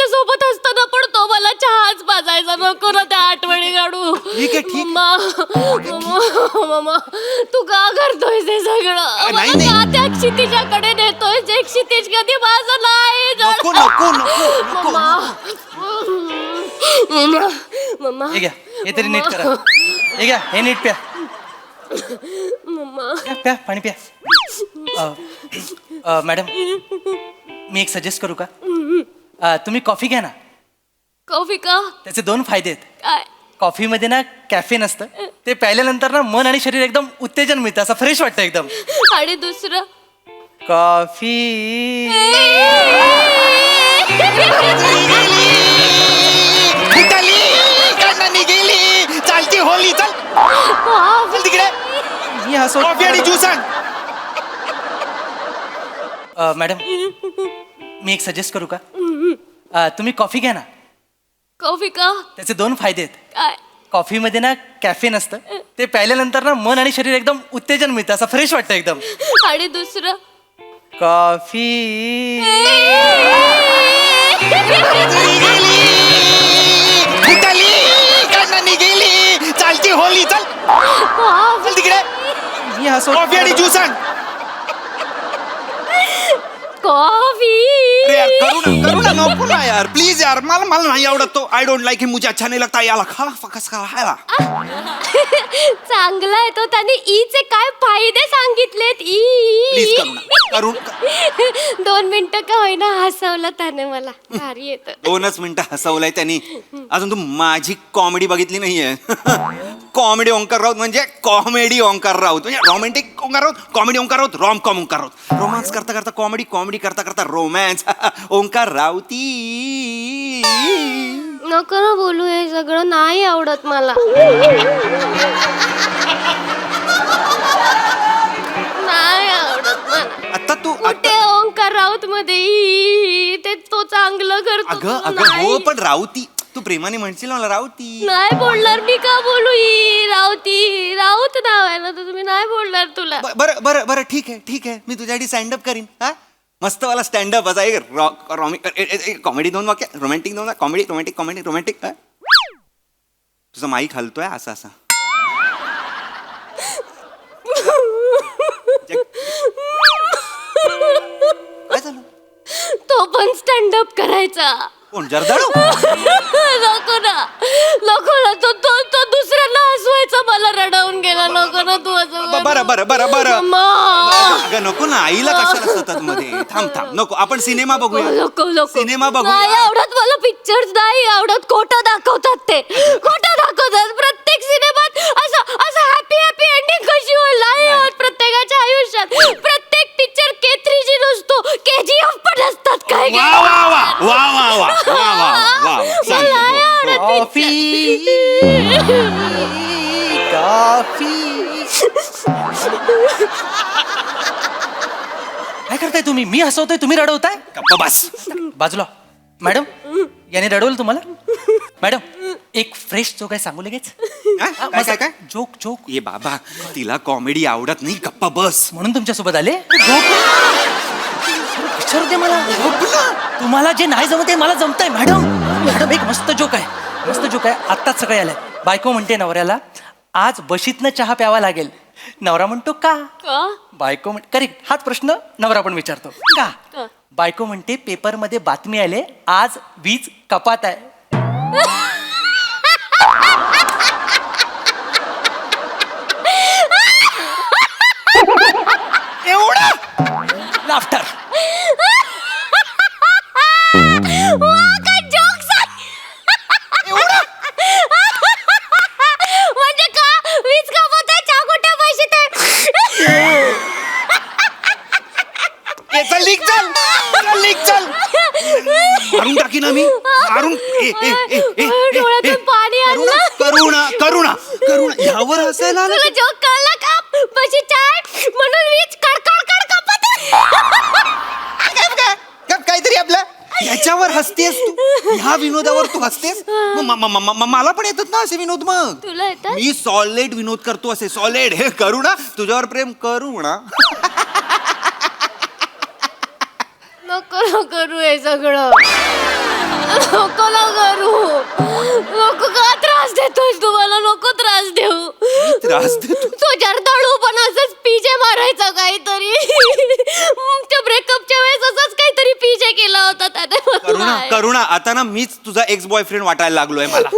सोबत असताना पण तो मला चहाच पाजायचा, नको ना त्या आठवणी काढू. ठीक आहे, ठीक. मम्मा तू का करतोय ते सगळं? नाही, मला नाही. का त्या क्षितिजाकडे नेतोय जे क्षितिज कधी माझं नाही नको नको नको मम्मा मम्मा हे घ्या, हे तरी नीट करा. हे घ्या, हे नीट प्या. मम्मा प्या प्या, पाणी प्या. मॅडम, मी एक सजेस्ट करू का? तुम्ही कॉफी घ्या ना. कॉफी का? त्याचे 2 फायदे आहेत. काय? कॉफीमध्ये ना कॅफेन असतं, ते प्यायल्यानंतर ना मन आणि शरीर एकदम उत्तेजन मिळतं, असं फ्रेश वाटतं एकदम. आणि दुसरं कॉफी. गेली चालती होली. चल चल तिकडे, मी हसो. कॉफी आणि ज्यूस आण. मॅडम, मी एक सजेस्ट करू का? तुम्ही कॉफी घ्या ना. कॉफी का? त्याचे 2 फायदे आहेत. काय? कॉफीमध्ये ना कॅफेन असतं, ते प्यायल्यानंतर ना मन आणि शरीर एकदम उत्तेजन मिळतं, असं फ्रेश वाटतं एकदम. आणि दुसरं कॉफी. गेली चालती होली. चल चल तिकडे, मी हसो. कॉफी आणि ज्यूस आण. कॉफी. अरे यार, करुणा नको ना यार, प्लीज यार. मला नाही आवडत तो. आय डोंट लाईक हिम, मुझे अच्छा नहीं लगता. याला खा फकस खा हायला. चांगला आहे तो. त्याने ईचे काय फायदे सांगितलेत. प्लीज करुणा 2 मिनिटं का होईना हसवलं त्याने मला. भारी येत. 2च मिनिटं हसवलंय त्यांनी. अजून तू माझी कॉमेडी बघितली नाहीये. कॉमेडी ओंकार राऊत म्हणजे कॉमेडी ओंकार राऊत, म्हणजे romantic Omkar Raut, comedy Omkar Raut, rom com Omkar Raut. Romance करता करता कॉमेडी, कॉमेडी करता करता रोमॅन्स. ओंकार राऊती. नको ना बोलू, हे सगळं नाही आवडत मला. नाही आवडत मला. आता तू कुठे ओंकार राऊत मध्ये ते तो चांगलं करतो, अगं तो अगं नाही. हो पण राऊती तू प्रेमाने म्हणशील मला राऊती. नाही बोलणार मी, का बोलू? राऊती राऊत नाव आहे ना, तर तुम्ही नाही बोलणार तुला. बरं बरं बरं ठीक आहे मी तुझ्यासाठी स्टँडअप करीन. हा मस्त वाला स्टँडअप असा एक कॉमेडी 2 वाक्य, रोमॅन्टिक 2 कॉमेडी रोमॅन्टिक. तुझा माईक हलतोय असा असा. काय झालं? तो पण स्टँडअप करायचा. कोण जर्दाळू? नको ना तो दुसऱ्यांना हसवायचा, मला रडवून गेला. नको ना तू असं. बरं मम्मा. अगं नको ना, आईला कशाला सतत मध्ये. थांब नको, आपण सिनेमा बघूया. नको सिनेमा नाही बघूया. आवडत मला पिक्चर्स, नाही आवडत. खोटं दाखवतात ते, खोटं दाखवतात प्रत्येक सिनेमात. असं हॅपी एंडिंग कशी होईल? नाही होत प्रत्येकाच्या आयुष्यात. प्रत्येक पिक्चर केथरीजी नसतो, KGF पण असतात. काय वा वा वा वा वा वा वा वा वा वा सांग. नाही आवडत कॉफी काय करताय तुम्ही? मी हसवतोय, तुम्ही रडवताय. गप्प बस. बाजूला. मॅडम याने रडवलं तुम्हाला? मॅडम एक फ्रेश जोक आहे, सांगू लगेच. काय जोक ये बाबा, तिला कॉमेडी आवडत नाही. गप्पा बस. म्हणून तुमच्यासोबत आले. विचारू दे मला. तुम्हाला जे नाही जमत मला जमतंय. मॅडम एक मस्त जोक आहे. आत्ताच सकाळी आलाय. बायको म्हणते नवऱ्याला, आज बशीतनं चहा प्यावा लागेल. नवरा म्हणतो का? बायको म्हणते, करेक्ट, हाच प्रश्न नवरा पण विचारतो, का? बायको म्हणते, पेपरमध्ये बातमी आले, आज वीज कपात आहे. एवढा लाफ्टर. म्हणजे का वीज कापत आहे, चहा कुठे बशीत आहे? चल मारून टाकी ना मी. मारून डोळ्यातून पाणी आलं. करुणा यावर हसायला आलं. तुला जोक कळला का? बशी चाय म्हणून वीज कडकड कापत आहे. काहीतरी आपल्या ह्याच्यावर हसतेस तू. ह्या विनोदावर तू हसतेस. मला पण येतात ना असे विनोद. मग तुला येतात? मी सॉलिड विनोद करतो, असे सॉलिड. हे करुणा, तुझ्यावर प्रेम करुणा. नको करू हे सगळं. नको का त्रास देतोय तुम्हाला? नको त्रास देऊ. त्रास देतो? तो जर्दाळू पण असंच पीजे मारायचा काहीतरी. त्या ब्रेकअपच्या वेळेस असंच काहीतरी पीजे केला होता त्याने. करुणा आता ना मीच तुझा एक्स बॉयफ्रेंड वाटायला लागलोय मला.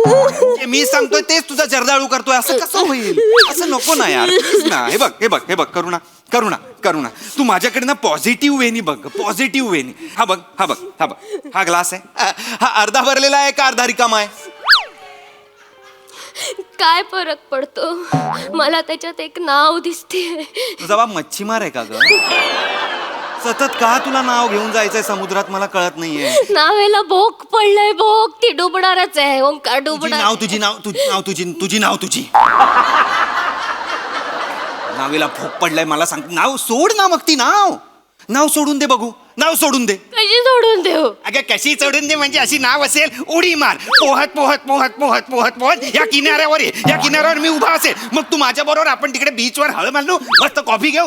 जे मी सांगतोय तेच तुझा जर्दाळू करतोय. असं कसं होईल? असं नको ना यार. प्लीज ना. हे बघ करुणा तू माझ्याकडे ना पॉझिटिव्ह वेनी बघ. पॉझिटिव्ह वेनी. हा बघ हा ग्लास आहे. हा अर्धा भरलेला आहे का अर्धा रिकामा आहे? काय फरक पडतो? मला त्याच्यात एक नाव दिसते. तुझा बाप मच्छीमार आहे का ग? सतत का तुला नाव घेऊन जायचंय समुद्रात मला कळत नाहीये. नावेला भोक पडलंय. भोक ती डुबणारच आहे. ओंकार डुबणार. तुझी नावेला भोक पडलाय मला सांग. नाव सोड ना. मग ती नाव सोडून दे बघू. नाव सोडून दे. कशी सोडून देऊ? अगं कशी सोडून दे म्हणजे अशी नाव असेल, उडी मार. पोहत या किनाऱ्यावर ये. या किनाऱ्यावर मी उभा असेल. मग तू माझ्या बरोबर आपण तिकडे बीचवर हळ मारलो, मस्त कॉफी घेऊ.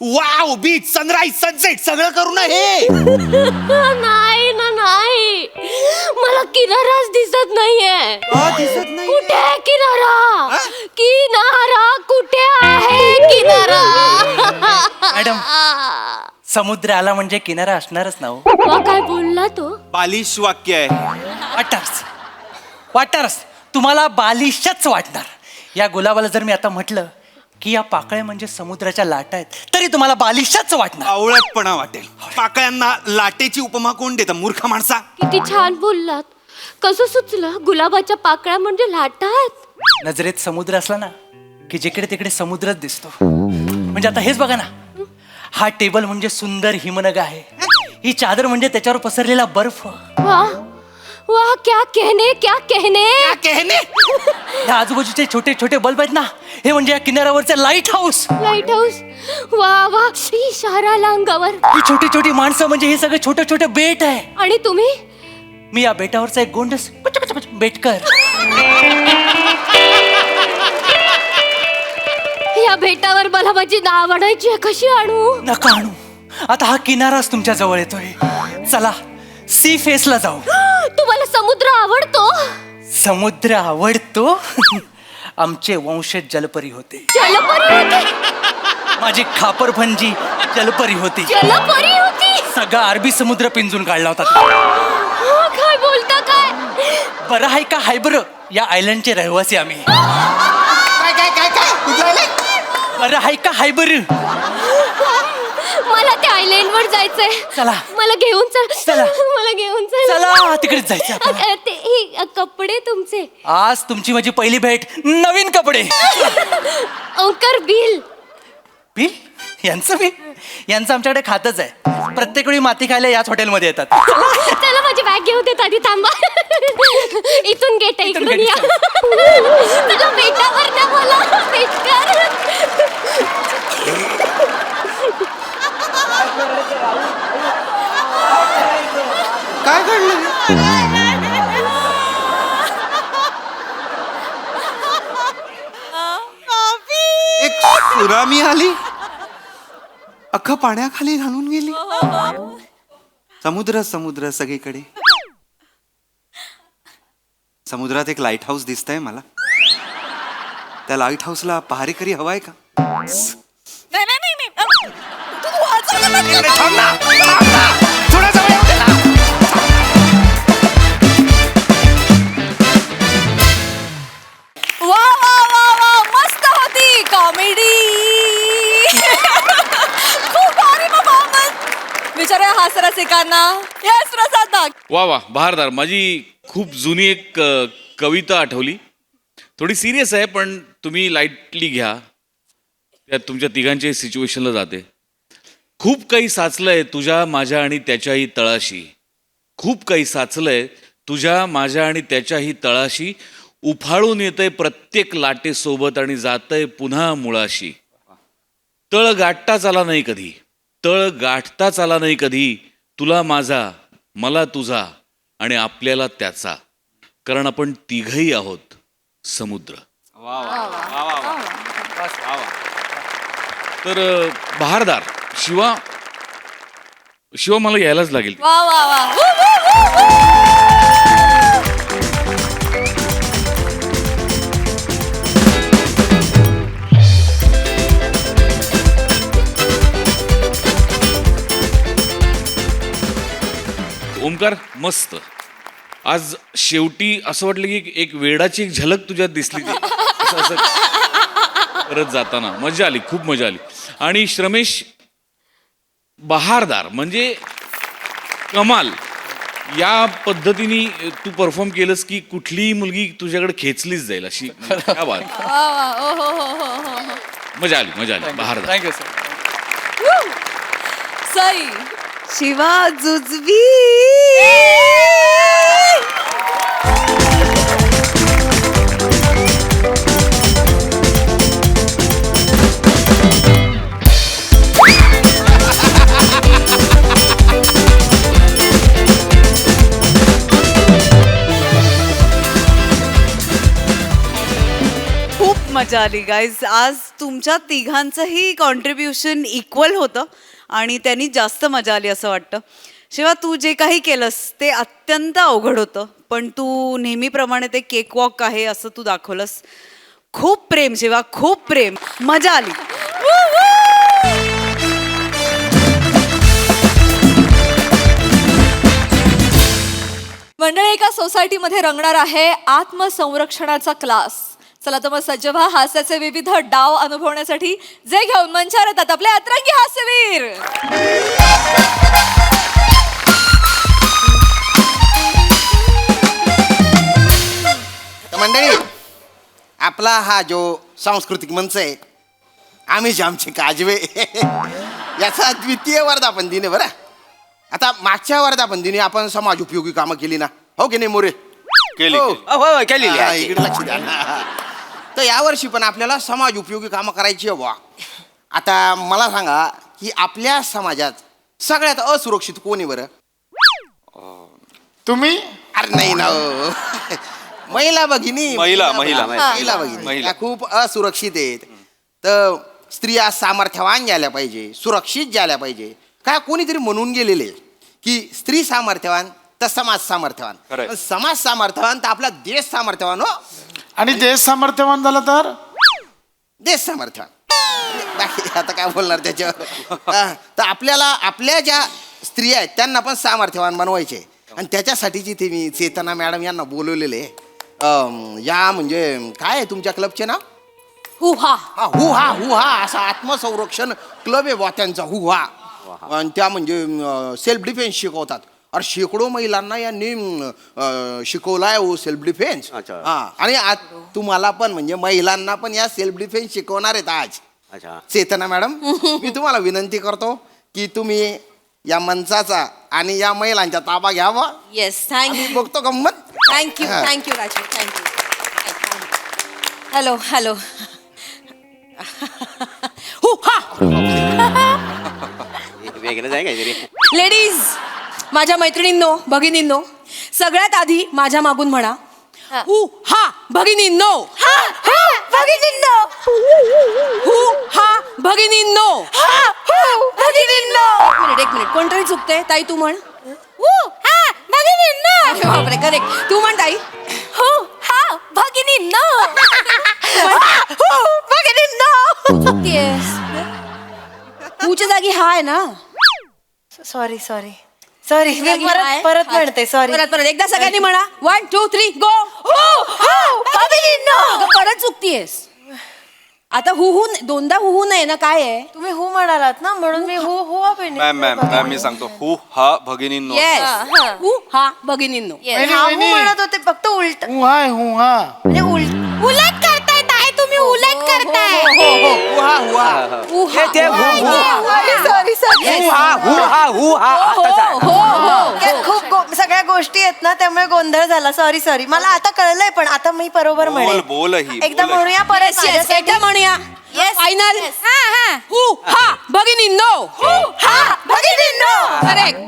वाव, बीच, सनराईज, सनसेट सगळं करू ना. हे नाही मला किनाराच दिसत नाहीये. दिसत नाही. कुठे आहे किनारा? किनारा कुठे आहे? किनारा. मॅडम समुद्र आला म्हणजे किनारा असणारच ना हो. काय बोलला तो? बालिश वाक्य आहे. वाटर्स तुम्हाला बालिशच वाटणार. या गुलाबाला जर मी आता म्हटलं की या पाकळ्या म्हणजे समुद्राच्या लाटा आहेत, तरी तुम्हाला बालिशच वाटणार. आवळतपणा वाटेल. पाकळ्यांना लाटेची उपमा कोण देतं? मूर्ख माणसा. किती छान बोललात. कसं सुचलं? गुलाबाच्या पाकळ्या म्हणजे लाटा आहेत. नजरेत समुद्र असला ना की जिकडे तिकडे समुद्रच दिसतो. म्हणजे आता हेच बघा ना, हा टेबल म्हणजे सुंदर हिमनग आहे. ही चादर म्हणजे त्याच्यावर पसरलेला बर्फ. वा वाह क्या कहने क्या कहने. या आजूबाजूचे छोटे छोटे बल्ब आहेत ना, हे म्हणजे या किनाऱ्यावरचे लाईट हाऊस. Light house. वा वा इशारा आला अंगावर. ही छोटी छोटी माणसं म्हणजे हे सगळे छोटे छोटे बेट आहे. आणि तुम्ही मी या बेटावरचा एक गोंडस बेटकर. या भेटावर मला माझी नाव आणायची आहे. कशी आणू? नका आणू, आता हा किनाराच तुमच्या जवळ येतोय. चला सी फेसला जाऊ. तुम्हाला समुद्र आवडतो? समुद्र आवडतो. आमचे वंशज जलपरी होते. जलपरी होती. माझी खापरभंजी जलपरी होती. जलपरी होती. सगळा अरबी समुद्र पिंजून काढला होता. काय बोलता काय? बरं आहे का हाय बरं, या आयलंडचे रहिवासी आम्ही. बरं आहे का हाय बरं. मला त्या आयलँड वर जायचंय. चला. मला घेऊन चल. चला. मला घेऊन चल. चला तिकडेच जायचं आपण. ते कपडे तुमचे. आज तुमची माझी पहिली भेट, नवीन कपडे. ओंकार बिल. बिल यांचं बिल यांचं आमच्याकडे खातच आहे. प्रत्येक वेळी माती खायला याच हॉटेलमध्ये येतात. चला माझी बॅग घेऊ देत आधी. थांबा. इथून गेट आहे, इकडून या. चला बेटावर ना मला बेटकर. काय घडलं? एक सुरामी आली, अख्खं पाण्याखाली घालून गेली. समुद्र समुद्र सगळीकडे. समुद्रात एक लाईट हाऊस दिसतंय मला. त्या लाईट हाऊसला पहारेकरी हवाय का? नाही नाही नाही नाही. तू वाचवलं ना. थोडा जवळ येऊ दे ना. वा वा वा वा मस्त होती कॉमेडी. खूप भारी परफॉर्मन्स. विचारूया हास्यरसिकांना. येस प्रसाद नाग. वा वा बहारदार. माझी खूप जुनी एक कविता आठवली. थोडी सिरियस आहे पण तुम्ही लाईटली घ्या. त्यात तुमच्या तिघांच्या सिच्युएशनला जाते. खूप काही साचलंय तुझ्या माझ्या आणि त्याच्याही तळाशी. खूप काही साचलंय तुझ्या माझ्या आणि त्याच्याही तळाशी. उफाळून येतंय प्रत्येक लाटेसोबत आणि जातंय पुन्हा मुळाशी. तळ गाठताच आला नाही कधी. तळ गाठताच आला नाही कधी. तुला माझा, मला तुझा आणि आपल्याला त्याचा. कारण आपण तिघही आहोत समुद्र. तर बहारदार शिवा मला यायलाच लागेल. वा वा वा. Woo, woo, woo, woo. Omkar मस्त. आज शेवटी असं वाटलं की एक वेडाची एक झलक तुझ्यात दिसली. असं परत जाताना मजा आली, खूप मजा आली. आणि श्रमेश बहारदार म्हणजे कमाल. या पद्धतीने तू परफॉर्म केलंस की कुठलीही मुलगी तुझ्याकडे खेचलीच जाईल अशी. क्या बात. वा वा. ओ हो हो हो हो हो. मजा आली बहारदार. Thank you sir. सई. शिवा जुजबी. खूप मजा आली गाईज. आज तुमच्या तिघांचंही कॉन्ट्रीब्युशन इक्वल होतं आणि त्यांनी जास्त मजा आली असं वाटतं. शिवा तू जे काही केलंस ते अत्यंत अवघड होतं, पण तू नेहमीप्रमाणे ते केक वॉक आहे असं तू दाखवलंस. खूप प्रेम शिवा, खूप प्रेम. मजा आली. मंडळी एका सोसायटीमध्ये रंगणार आहे आत्मसंरक्षणाचा क्लास. चला तर मग सज्ज व्हा हास्याचे विविध डाव अनुभवण्यासाठी. जे घेऊन मंचावर येतात आपले अतरंगी हास्यवीर. मंडळी आपला हा जो सांस्कृतिक मंच आहे आम्ही आमचे काजवे याचा द्वितीय वर्धापन दिन आहे बरं. आता मागच्या वर्धापन दिनी आपण समाज उपयोगी कामं केली ना, हो की नाही मोरे? केली, हो. केली. होय केलेली हा, आहे. इकडे लक्ष द्या ना. तर यावर्षी पण आपल्याला समाज उपयोगी कामं करायची आहे बुवा. आता मला सांगा की आपल्या समाजात सगळ्यात असुरक्षित कोण आहे बरं? तुम्ही अरे नाही ना हो. महिला भगिनी महिला. महिला भगिनी महिला. त्या खूप असुरक्षित आहेत. तर स्त्रिया सामर्थ्यवान झाल्या पाहिजे, सुरक्षित झाल्या पाहिजे. काय कोणीतरी म्हणून गेलेले की स्त्री सामर्थ्यवान तर समाज सामर्थ्यवान. खरंय. पण समाज सामर्थ्यवान तर आपला देश सामर्थ्यवान हो. आणि देश सामर्थ्यवान झाला तर देश सामर्थ्यवान. बाकी आता काय बोलणार त्याच्यावर. तर आपल्याला आपल्या ज्या स्त्रिया आहेत त्यांना पण सामर्थ्यवान बनवायचे. आणि त्याच्यासाठीची ते मी चेतना मॅडम यांना बोलवलेले. या म्हणजे काय आहे तुमच्या क्लबचे नाव? हुहा. हुहा असा आत्मसंरक्षण क्लब आहे बुवा त्यांचा. हुहा. आणि त्या म्हणजे सेल्फ डिफेन्स शिकवतात. अरे शेकडो महिलांना यांनी शिकवलाय हो सेल्फ डिफेन्स. हा. आणि आज तुम्हाला पण म्हणजे महिलांना पण या सेल्फ डिफेन्स शिकवणार आहेत आज. चेतना मॅडम मी तुम्हाला विनंती करतो की तुम्ही या मंचाचा आणि या महिलांचा ताबा घ्यावा. Yes, thank you. बघतो गंमत. थँक्यू हा. Thank you Raju, thank you. Hello hello. वेगळंच आहे काहीतरी. लेडीज, माझ्या मैत्रिणींनो, भगिनींनो, सगळ्यात आधी माझ्या मागून म्हणा हू हा भगिनींनो. भगिनींनो. हू हा भगिनींनो. एक मिनिट कोणतरी चुकते. ताई तू म्हण. हू हा भगिनींनो. बापरे, करेक्ट. तू म्हण ताई. हू हा भगिनींनो. येस. हूच्या जागी हा आहे ना. सॉरी मी परत म्हणते. सॉरी. परत एकदा सगळ्यांनी म्हणा. 1 2 3 गो. परत चुकतीयस. आता हु दोनदा हु नये ना. काय आहे? तुम्ही हू म्हणालात ना म्हणून मी हू मॅम मी सांगतो हू हा भगिनींनो. येस. हु हा भगिनींनो. म्हणत होते फक्त उलट हुहा म्हणजे उलट करताय ताई, तुम्ही उलट करताय. खूप सगळ्या गोष्टी आहेत ना त्यामुळे गोंधळ झाला. सॉरी मला आता कळलंय. पण आता मी बरोबर म्हणेन. बोल ही एकदा म्हणूया परत. एकदा म्हणूया. फायनल. हु हा भगिनींनो. हु हा भगिनींनो. करेक्ट.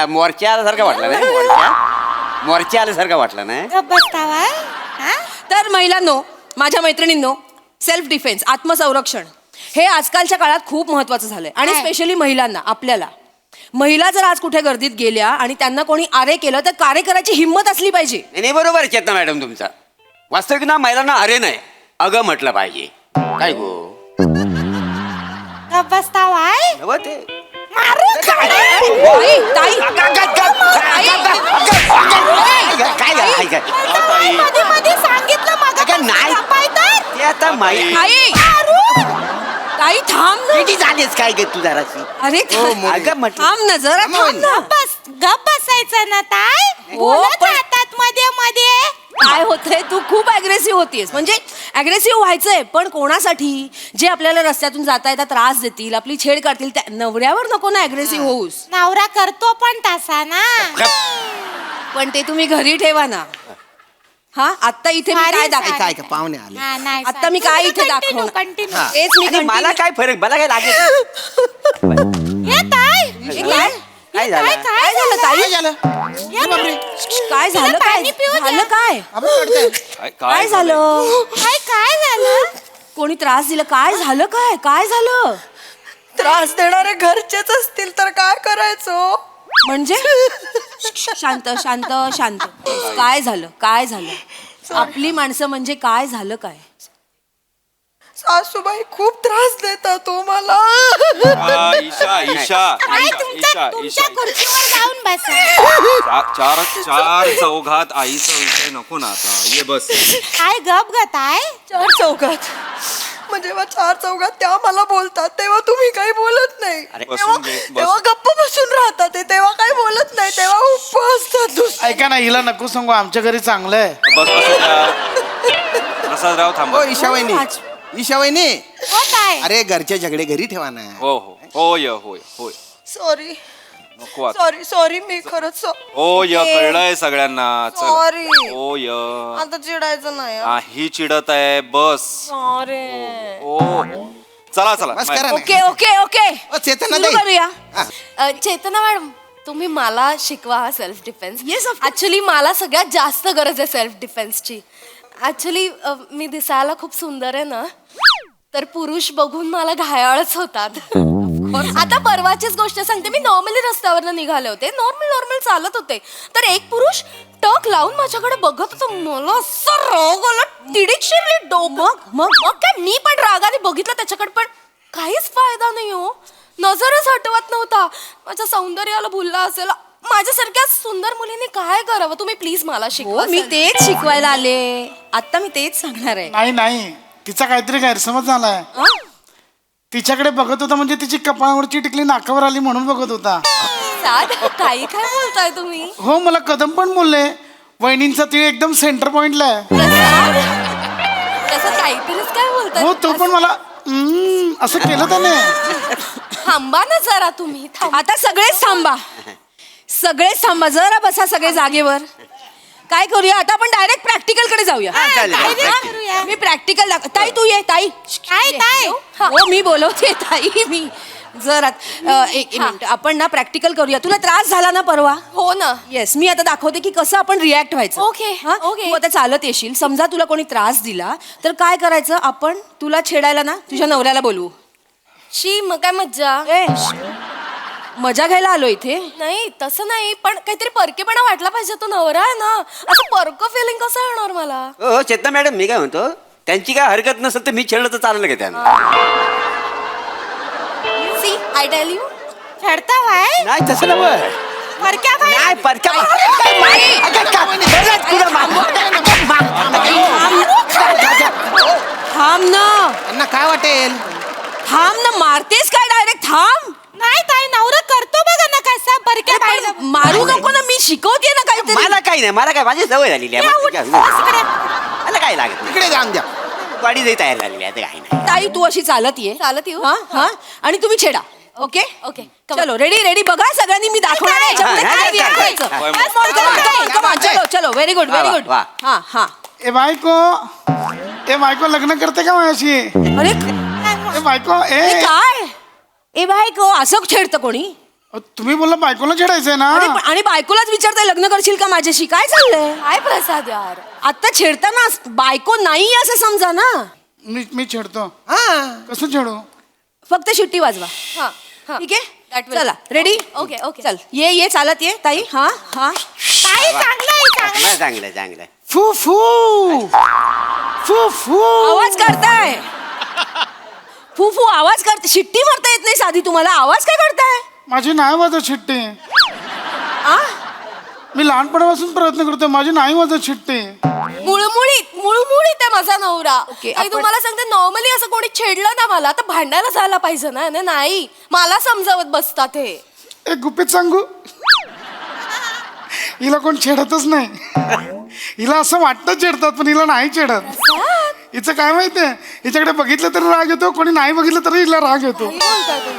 मोर्चा आल्यासारखं वाटलं नाही. मोर्चा आल्यासारखं वाटलं नाही. तर महिलांनो, माझ्या मैत्रिणींनो, सेल्फ डिफेन्स, आत्मसंरक्षण हे आजकालच्या काळात खूप महत्वाचं झालंय. आणि स्पेशली महिलांना. आपल्याला महिला जर आज कुठे गर्दीत गेल्या आणि त्यांना कोणी आरे केलं तर कार्य करायची हिंमत असली पाहिजे. नाही बरोबर आहे चेतना मॅडम तुमचा. वास्तविक ना महिलांना अरे नाही अगं म्हटलं पाहिजे. काय गो नवं ते ताई थांब ना. किती झालीस काय गे तू जराशी. अरे थांब ना जरा. गप बसायचं ना ताई. बोलत राहतात मध्ये मध्ये. काय होतंय? तू खूप अग्रेसिव्ह होतीयस. म्हणजे अग्रेसिव्ह व्हायचंय पण कोणासाठी? जे आपल्याला रस्त्यातून जाता येता त्रास देतील, आपली छेड काढतील, त्या नवऱ्यावर नको ना अग्रेसिव्ह होऊस. नवरा करतो पण तसा ना. पण ते तुम्ही घरी ठेवा ना. हा आता इथे मी काय दाखव. काय का पाहुणे आले. आता मी काय इथे दाखव. कंटिन्यू. तेच मी आणि मला काय फरक मला काय लागेल. हे ताई काय झालं. काय झालं ताई? काय झालं? काय झालं? काय झालं? काय झालं? कोणी त्रास दिला? काय झालं? काय झालं? त्रास देणारे घरचेच असतील तर काय करायचं? म्हणजे शांत शांत शांत. काय झालं? आपली माणसं म्हणजे काय झालं? काय सासूबाई खूप त्रास देतात तो मला. ईशा तुमच्या खुर्चीवर जाऊन बसा. चार चौघात आईचा विषय नको ना आता. ये बस. काय गप गताय? 4 चौघात. म्हणजे जेव्हा 4 चौघात त्या मला बोलतात तेव्हा तुम्ही काही बोलत नाही. तेव्हा गप्प बसून राहतात ते. तेव्हा काही बोलत नाही. तेव्हा उपवासतात. ऐका ना हिला नको सांगू आमच्या घरी चांगलं आहे. प्रसादराव थांबा. ईशावहिनी हो ताई. अरे घरचे झगडे घरी ठेवा ना. हो होय. सॉरी. नको आता. सॉरी सॉरी मी खरंच ओ य कळलंय सगळ्यांना. चल. Sorry. ओ य आता चिडायचं नाही नाही चिडत आहे बस. सॉरी ओ चला चला बस करा ना. ओके ओके ओके चेतना सुरू करूया. चेतना मॅडम तुम्ही मला शिकवा हा सेल्फ डिफेन्स. ऍक्च्युली मला सगळ्यात जास्त गरज आहे सेल्फ डिफेन्सची. ऍक्च्युली मी दिसायला खूप सुंदर आहे ना, तर पुरुष बघून मला घायाळच होतात. आता परवाचीच गोष्ट सांगते. मी नॉर्मली रस्त्यावरनं निघाले होते, नॉर्मल चालत होते, तर एक पुरुष टक लावून माझ्याकडे बघत होता. मला असं राग आला, तिडीक शिरली डोकं. मग काय मी पण रागाने बघितलं त्याच्याकडे, पण काहीच फायदा नाही हो. नजरच हटवत नव्हता. माझ्या सौंदर्याला भुलला असेल. माझ्यासारख्या सुंदर मुलीने काय करावं? तुम्ही प्लीज मला शिकवा. मी तेच शिकवायला आले. आता मी तेच सांगणार आहे. नाही नाही, तिचा काहीतरी गैरसमज झालाय. तिच्याकडे बघत होता म्हणजे तिची कपाळावरची टिकली नाकावर आली म्हणून बघत होता. काही काय बोलताय तुम्ही? हो, मला कदम पण बोलले वहिनींचा तीळ एकदम सेंटर पॉइंटला आहे. तसं काहीतरीच काय बोलताय? हो, तो पण मला असं केलं त्याने. थांबा ना जरा तुम्ही. आता सगळेच थांबा, सगळेच थांबा. जरा बसा सगळे जागेवर. काय करूया आता? आपण डायरेक्ट प्रॅक्टिकल कडे जाऊया. मी प्रॅक्टिकल ताई तू ये. ताई ताई? हो मी बोलवते ताई. मी जरा एक मिनिट. आपण ना प्रॅक्टिकल करूया. तुला त्रास झाला ना परवा? हो ना. येस, मी आता दाखवते की कसं आपण रिॲक्ट व्हायचं. ओके, तू आता चालत येशील. समजा तुला कोणी त्रास दिला तर काय करायचं? आपण तुला छेडायला ना तुझ्या नवऱ्याला बोलवू. शी मग काय मज्जा. मजा घ्यायला आलो इथे. नाही तसं नाही, पण काहीतरी परकेपणा वाटला पाहिजे. तो नवरा आहे ना, असं परक फिलिंग कसं येणार मला? हो चेतना मॅडम, मी काय म्हणतो, त्यांची काय हरकत नसेल तर मी खेळलं तर चालेल का त्यांना? सी आय टेल यू, खेळता भाई नाही तसं नव्हे. परक्या भाई नाही परक्या थांब ना. त्यांना काय वाटेल? थांब ना. मारतेस काय डायरेक्ट? थांब. नाही ताई, नवरा करतो बघा ना कसा परक्या भाई. मारू नको ना, मी शिकवते ना काहीतरी. मला काही नाही, मला काय, माझी सवय झालेली आहे. मला काय लागत नाही. इकडे जाऊन द्या. गाडी जाई तयार झालेली आहे, काही नाही. ताई तू अशी चालत ये. चालत येऊ. हा हा. आणि तुम्ही छेडा. ओके ओके चलो. Ready ready. बघा सगळ्यांनी मी दाखवणार आहे याच्यामध्ये काय react व्हायचं. Come on, चलो चलो. Very good very good. हा हा. ए बायको लग्न करते का माझ्याशी? अरे ए बायको ए काय? ए बायको असं छेडतं कोणी? तुम्ही बोलला बायकोला छेडायचंय ना. आणि बायकोलाच विचारताय लग्न करशील का माझ्याशी? काय चाललंय? काय प्रसाद यार. आता छेडताना बायको नाही असं समजा ना. मी छेडतो. कसं छेडू? फक्त शिट्टी वाजवा. हा हा. ठीक आहे, चला रेडी. Okay okay. चल ये चालत ये ताई. हा हा. ताई चांगलं चांगलं चांगलं. फू फू फू फू आवाज करताय. फू फू आवाज करते. शिट्टी मारता येत नाही साधी तुम्हाला? आवाज काय करताय? माझी नाही वाजत शिट्टी. मी लहानपणापासून प्रयत्न करतोय, माझी नाही वाजत शिट्टी. मुळमुळीत आहे माझा नवरा. आणि तुम्हाला सांगते, नॉर्मली असं कोणी छेडलं ना मला तर भांडायला झाला पाहिजे ना. नाही, मला समजावत बसतात हे. एक गुपित सांगू, हिला कोण छेडतच नाही. हिला असं वाटतं छेडतात पण हिला नाही छेडत. हिचं काय माहितीये, हिच्याकडे बघितलं तरी राग येतो, कोणी नाही बघितलं तरी हिला राग येतो.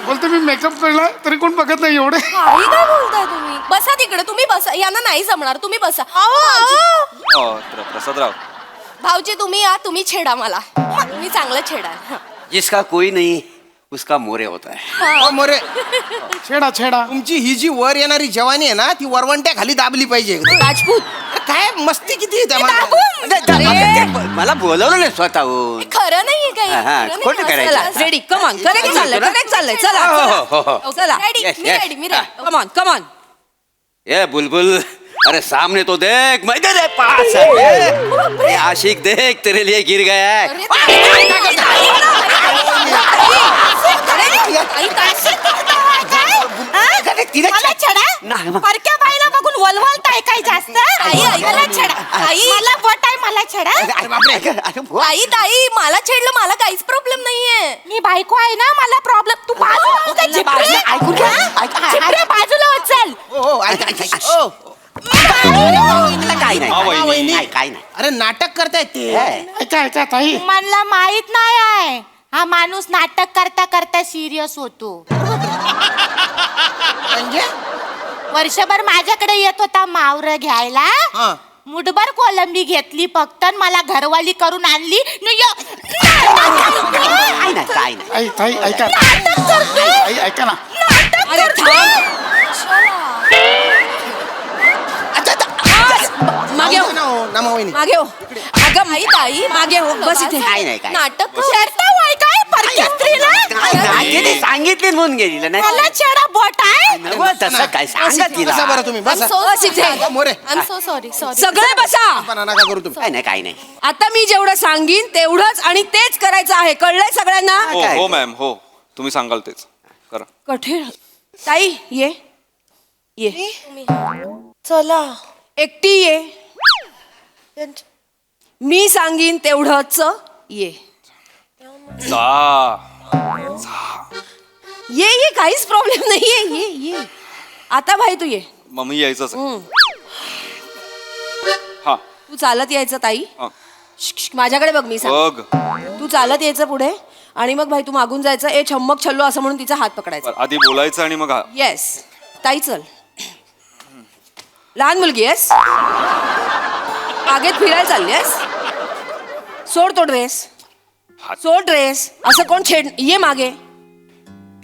बोलते मी मेकअप केला तरी कोण बघत नाही एवढे. काही काय बोलताय तुम्ही? बसा तिकडे. तुम्ही बसा. यांना नाही जमणार. तुम्ही बसा. प्रसादराव, भाऊजी तुम्ही या. तुम्ही छेडा मला. तुम्ही चांगलं छेडा. जिसका कोई नहीं उसका मोरे होता है. मोरे छेडा छेडा. तुमची ही जी वर येणारी जवानी आहे ना, ती वरवंट्या खाली दाबली पाहिजे. राजपूत काय मस्ती किती आहे त्या माणसाला. मला बोलवलं नाही स्वतःहून. खरं नाहीये काही. खोटं करायचं. रेडी. कमॉन. करेक्ट चाललंय. चला रेडी. मी रेडी. मी रेडी. कमॉन. ये बुलबुल, अरे सामने तो देख, मैं तेरे पास है. ये आशिक देख, तेरे लिए गिर गया है. मला छेडा. परक्या बाईला बघून वलवलताय काय जास्त? आई मला छेडा. आई मला वट आहे. मला छेडा. आई ताई मला छेडलं, मला काहीच प्रॉब्लेम नाहीये. मी बायको आहे ना, मला प्रॉब्लेम. तू बाजूला चल. अरे नाटक करतायत ते. ऐका ताई, मला माहित नाही आहे. हा माणूस नाटक करता करता सिरियस होतो. म्हणजे वर्षभर माझ्याकडे येत होता मावर घ्यायला. हा. मुठभर कोलंबी घेतली फक्त आणि मला घरवाली करून आणली. काय नाही काय नाही. आई ताई ऐका आई ऐका ना. अरे मागे हो. नामावहिनी मागे हो. अगं माई ताई मागे हो. बस इथे. काय नाही काय नाटक सांगितले म्हणून गेली नाही मला छेडा बोट आहे. नको, तसं काय सांगा तिला. बसा बरं तुम्ही बसा बस इथे. मोरे सॉरी सगळे बसा. पण नका करू तुम्ही. काय नाही काय नाही. आता मी जेवढं सांगीन तेवढंच आणि तेच करायचं आहे. कळलंय सगळ्यांना? हो, हो, मॅम हो तुम्ही सांगाल तेच करा. कठीण. ताई ये ये. चला एकटी ये. मी सांगीन तेवढंच ये. ये ये काहीच प्रॉब्लेम नाहीये. ये ये आता भाई तू ये. मम्मी यायचंच हा तू चालत यायचं ताई. हा. माझ्याकडे बघ मी सांग. बघ तू चालत यायचं पुढे आणि मग भाई तू मागून जायचं. ए छम्मक छल्लो असं म्हणून तिचा हात पकडायचा. आधी बोलायचं आणि मग येस ताई चल. लहान मुलगी आहेस. बागेत फिरायला चालली आहेस. सोड तो ड्रेस. सोड ड्रेस. असं कोण छेड. ये मागे.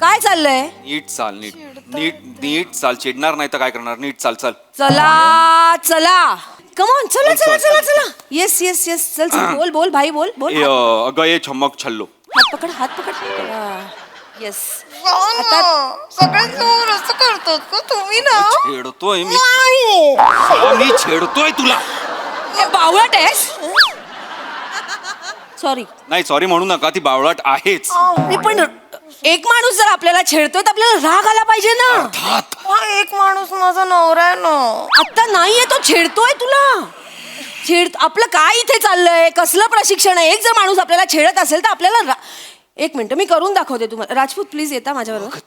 काय चाललंय. नीट चाल नीट चाल. चिडणार नाही तर काय करणार. नीट चाल चल. चला चला कमॉन चला चला चला चला. येस येस येस चल चल. बोल बोल भाई बोल बोल. अगं ये छम्मक छल्लो. हात पकड हात पकड. येस आता सगळ्यात जोर असं करतात का तुम्ही ना. छेडतोय मी छेडतोय तुला. बावळट आहेस. सॉरी. नाही सॉरी म्हणू नका. ती बावळाट आहेच. पण एक माणूस जर आपल्याला छेडतोय तर आपल्याला राग आला पाहिजे ना. हा एक माणूस माझा नवरा आहे ना. आता नाहीये तो छेडतोय तुला. आपलं काय इथे चाललंय. कसलं प्रशिक्षण आहे. एक जर माणूस आपल्याला छेडत असेल तर आपल्याला एक मिनिट मी करून दाखवते तुम्हाला. राजपूत प्लीज येता माझ्याबरोबर.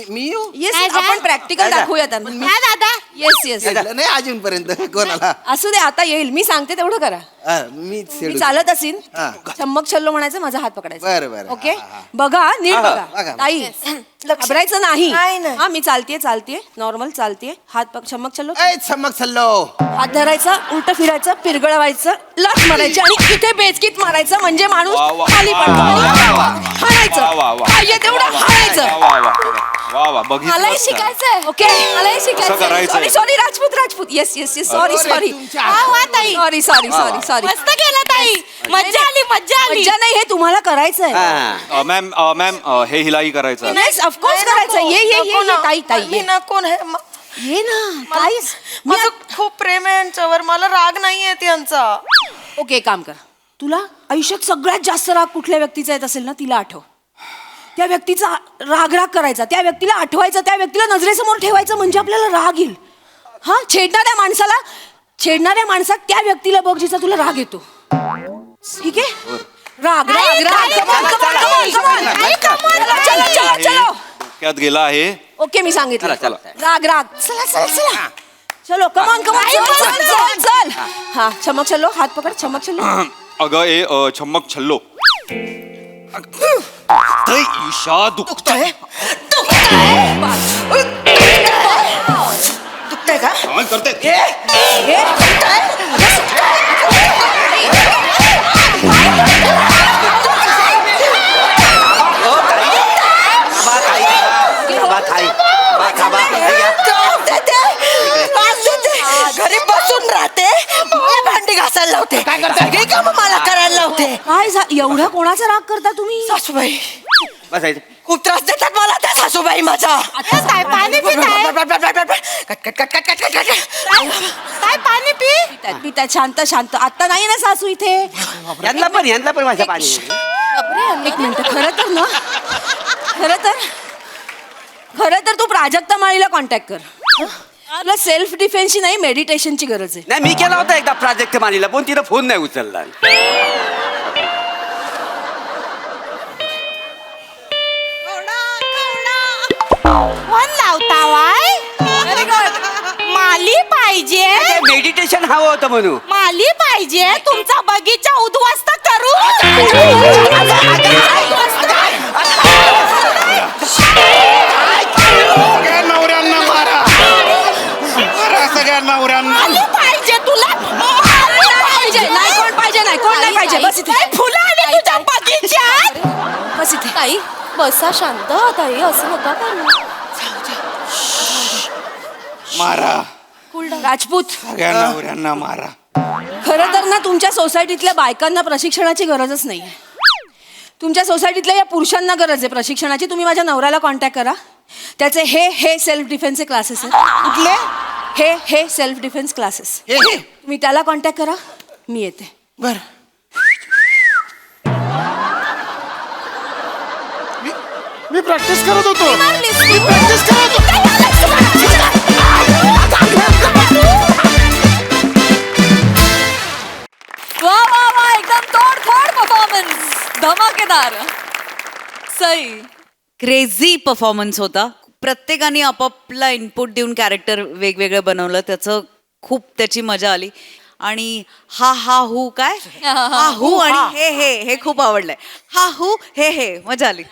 मी येऊ. येस आपण प्रॅक्टिकल दाखवूया त्यांना. दादा येस येस नाही अजूनपर्यंत कोणाला. असू दे आता येईल. मी सांगते तेवढं करा. मी मी चालत असीन. हा. चम्मक छल्लो म्हणायचं माझा हात पकडायचा. बरं बरं. ओके बघा नीट बघा. बघा ताई. घाबरायचं नाही. नाही, नाही. हा मी चालतीये नॉर्मल चालतीये. हात पक चम्मक छल्लो. चमक चाललो. हात धरायचा उलट फिरायचं पिरगळवायचं लाट मारायची आणि इथे बेचकीत मारायचं म्हणजे माणूस खाली पडतो. हाणायचं तेवढं हाणायचं. मलाही शिकायचंय. ओके मलाही करायचंय. शिकायचं. Sorry Rajput yes yes yes sorry sorry ताई सॉरी सॉरी सॉरी सॉरी. मस्त केलं ताई. मज्जा आली मज्जा आली. मज्जा नाही हे तुम्हाला करायचंय. मॅम हे हिलाही करायचं. येस ऑफकोर्स करायचं. ये ये ये ये ताई ताई मी ये ना कोण आहे ये ना काय माझं खूप प्रेम आहे यांच्यावर. मला राग नाहीये यांचा. ओके काम कर. तुला आयुष्यात सगळ्यात जास्त राग कुठल्या व्यक्तीचा येत असेल ना तिला आठव. त्या व्यक्तीचा राग करायचा. त्या व्यक्तीला आठवायचं. त्या व्यक्तीला नजरेसमोर ठेवायचं म्हणजे आपल्याला राग येईल. हा छेडणाऱ्या माणसात त्या व्यक्तीला बघ जिचा तुला राग येतो. ठीक आहे. राग राग राग चलो डोक्यात गेला आहे. ओके मी सांगितलं. चला. राग राग चला चला चला चलो कमान चल चल. हा चमक चलो हात पकड चमक चलो. अगं ए छम्मक छल्लो. ईशा दुखतंय दुखतंय का. करते घरी बसून राहते. मला भांडी घासायला लावते. काय करते का मला करायला लावते. काय एवढा कोणाचा राग करता तुम्ही. सासूबाई बसायचं. खूप त्रास देतात मला त्या सासूबाई माझा. काय पाणी पिताय. काय पाणी पी. पिता शांत शांत. आता नाही ना सासू इथे. यांना पण माझ्या पाणी. एक मिनिट. खरं तर तू प्राजक्ता माळीला कॉन्टॅक्ट कर. तुला सेल्फ डिफेन्सची नाही मेडिटेशनची गरज आहे. नाही मी केला होता एकदा प्राजक्त मानीला पण तिनं फोन नाही उचलला. फोन लावता वाय. माली पाहिजे. मेडिटेशन हवं होतं म्हणून. माली पाहिजे. तुमचा बगीचा उद्ध्वस्त करू. नवऱ्यांना मारा. बस इथे. ताई बसा शांत ताई असं नका करू. मारा राजपूत सगळ्या नवऱ्यांना मारा. खरं तर ना तुमच्या सोसायटीतल्या बायकांना प्रशिक्षणाची गरजच नाही. तुमच्या सोसायटीतल्या या पुरुषांना गरज आहे प्रशिक्षणाची. तुम्ही माझ्या नवऱ्याला कॉन्टॅक्ट करा. त्याचे हे सेल्फ डिफेन्सचे क्लासेस आहेत. कुठले हे सेल्फ डिफेन्स क्लासेस. हे तुम्ही त्याला कॉन्टॅक्ट करा. मी येते. बर मी प्रॅक्टिस करत होतो. मी प्रॅक्टिस करत होतो. वा वा वा एकदम तोडफोड परफॉर्मन्स धमाकेदार. सई क्रेझी परफॉर्मन्स होता. प्रत्येकाने आपापला इनपुट देऊन कॅरेक्टर वेगवेगळं बनवलं. त्याचं खूप त्याची मजा आली. आणि हा हू काय हा हू आणि हे खूप आवडलंय. हा हू हे मजा आली.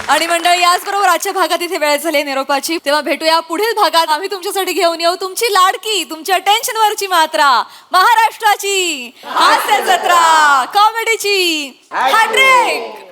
आणि मंडळी याचबरोबर आजच्या भागात इथे वेळ झाली निरोपाची. तेव्हा भेटूया पुढील भागात. आम्ही तुमच्यासाठी घेऊन येऊ तुमची लाडकी तुमच्या टेन्शनवरची मात्रा महाराष्ट्राची हास्य जत्रा कॉमेडीची हॅट्रिक.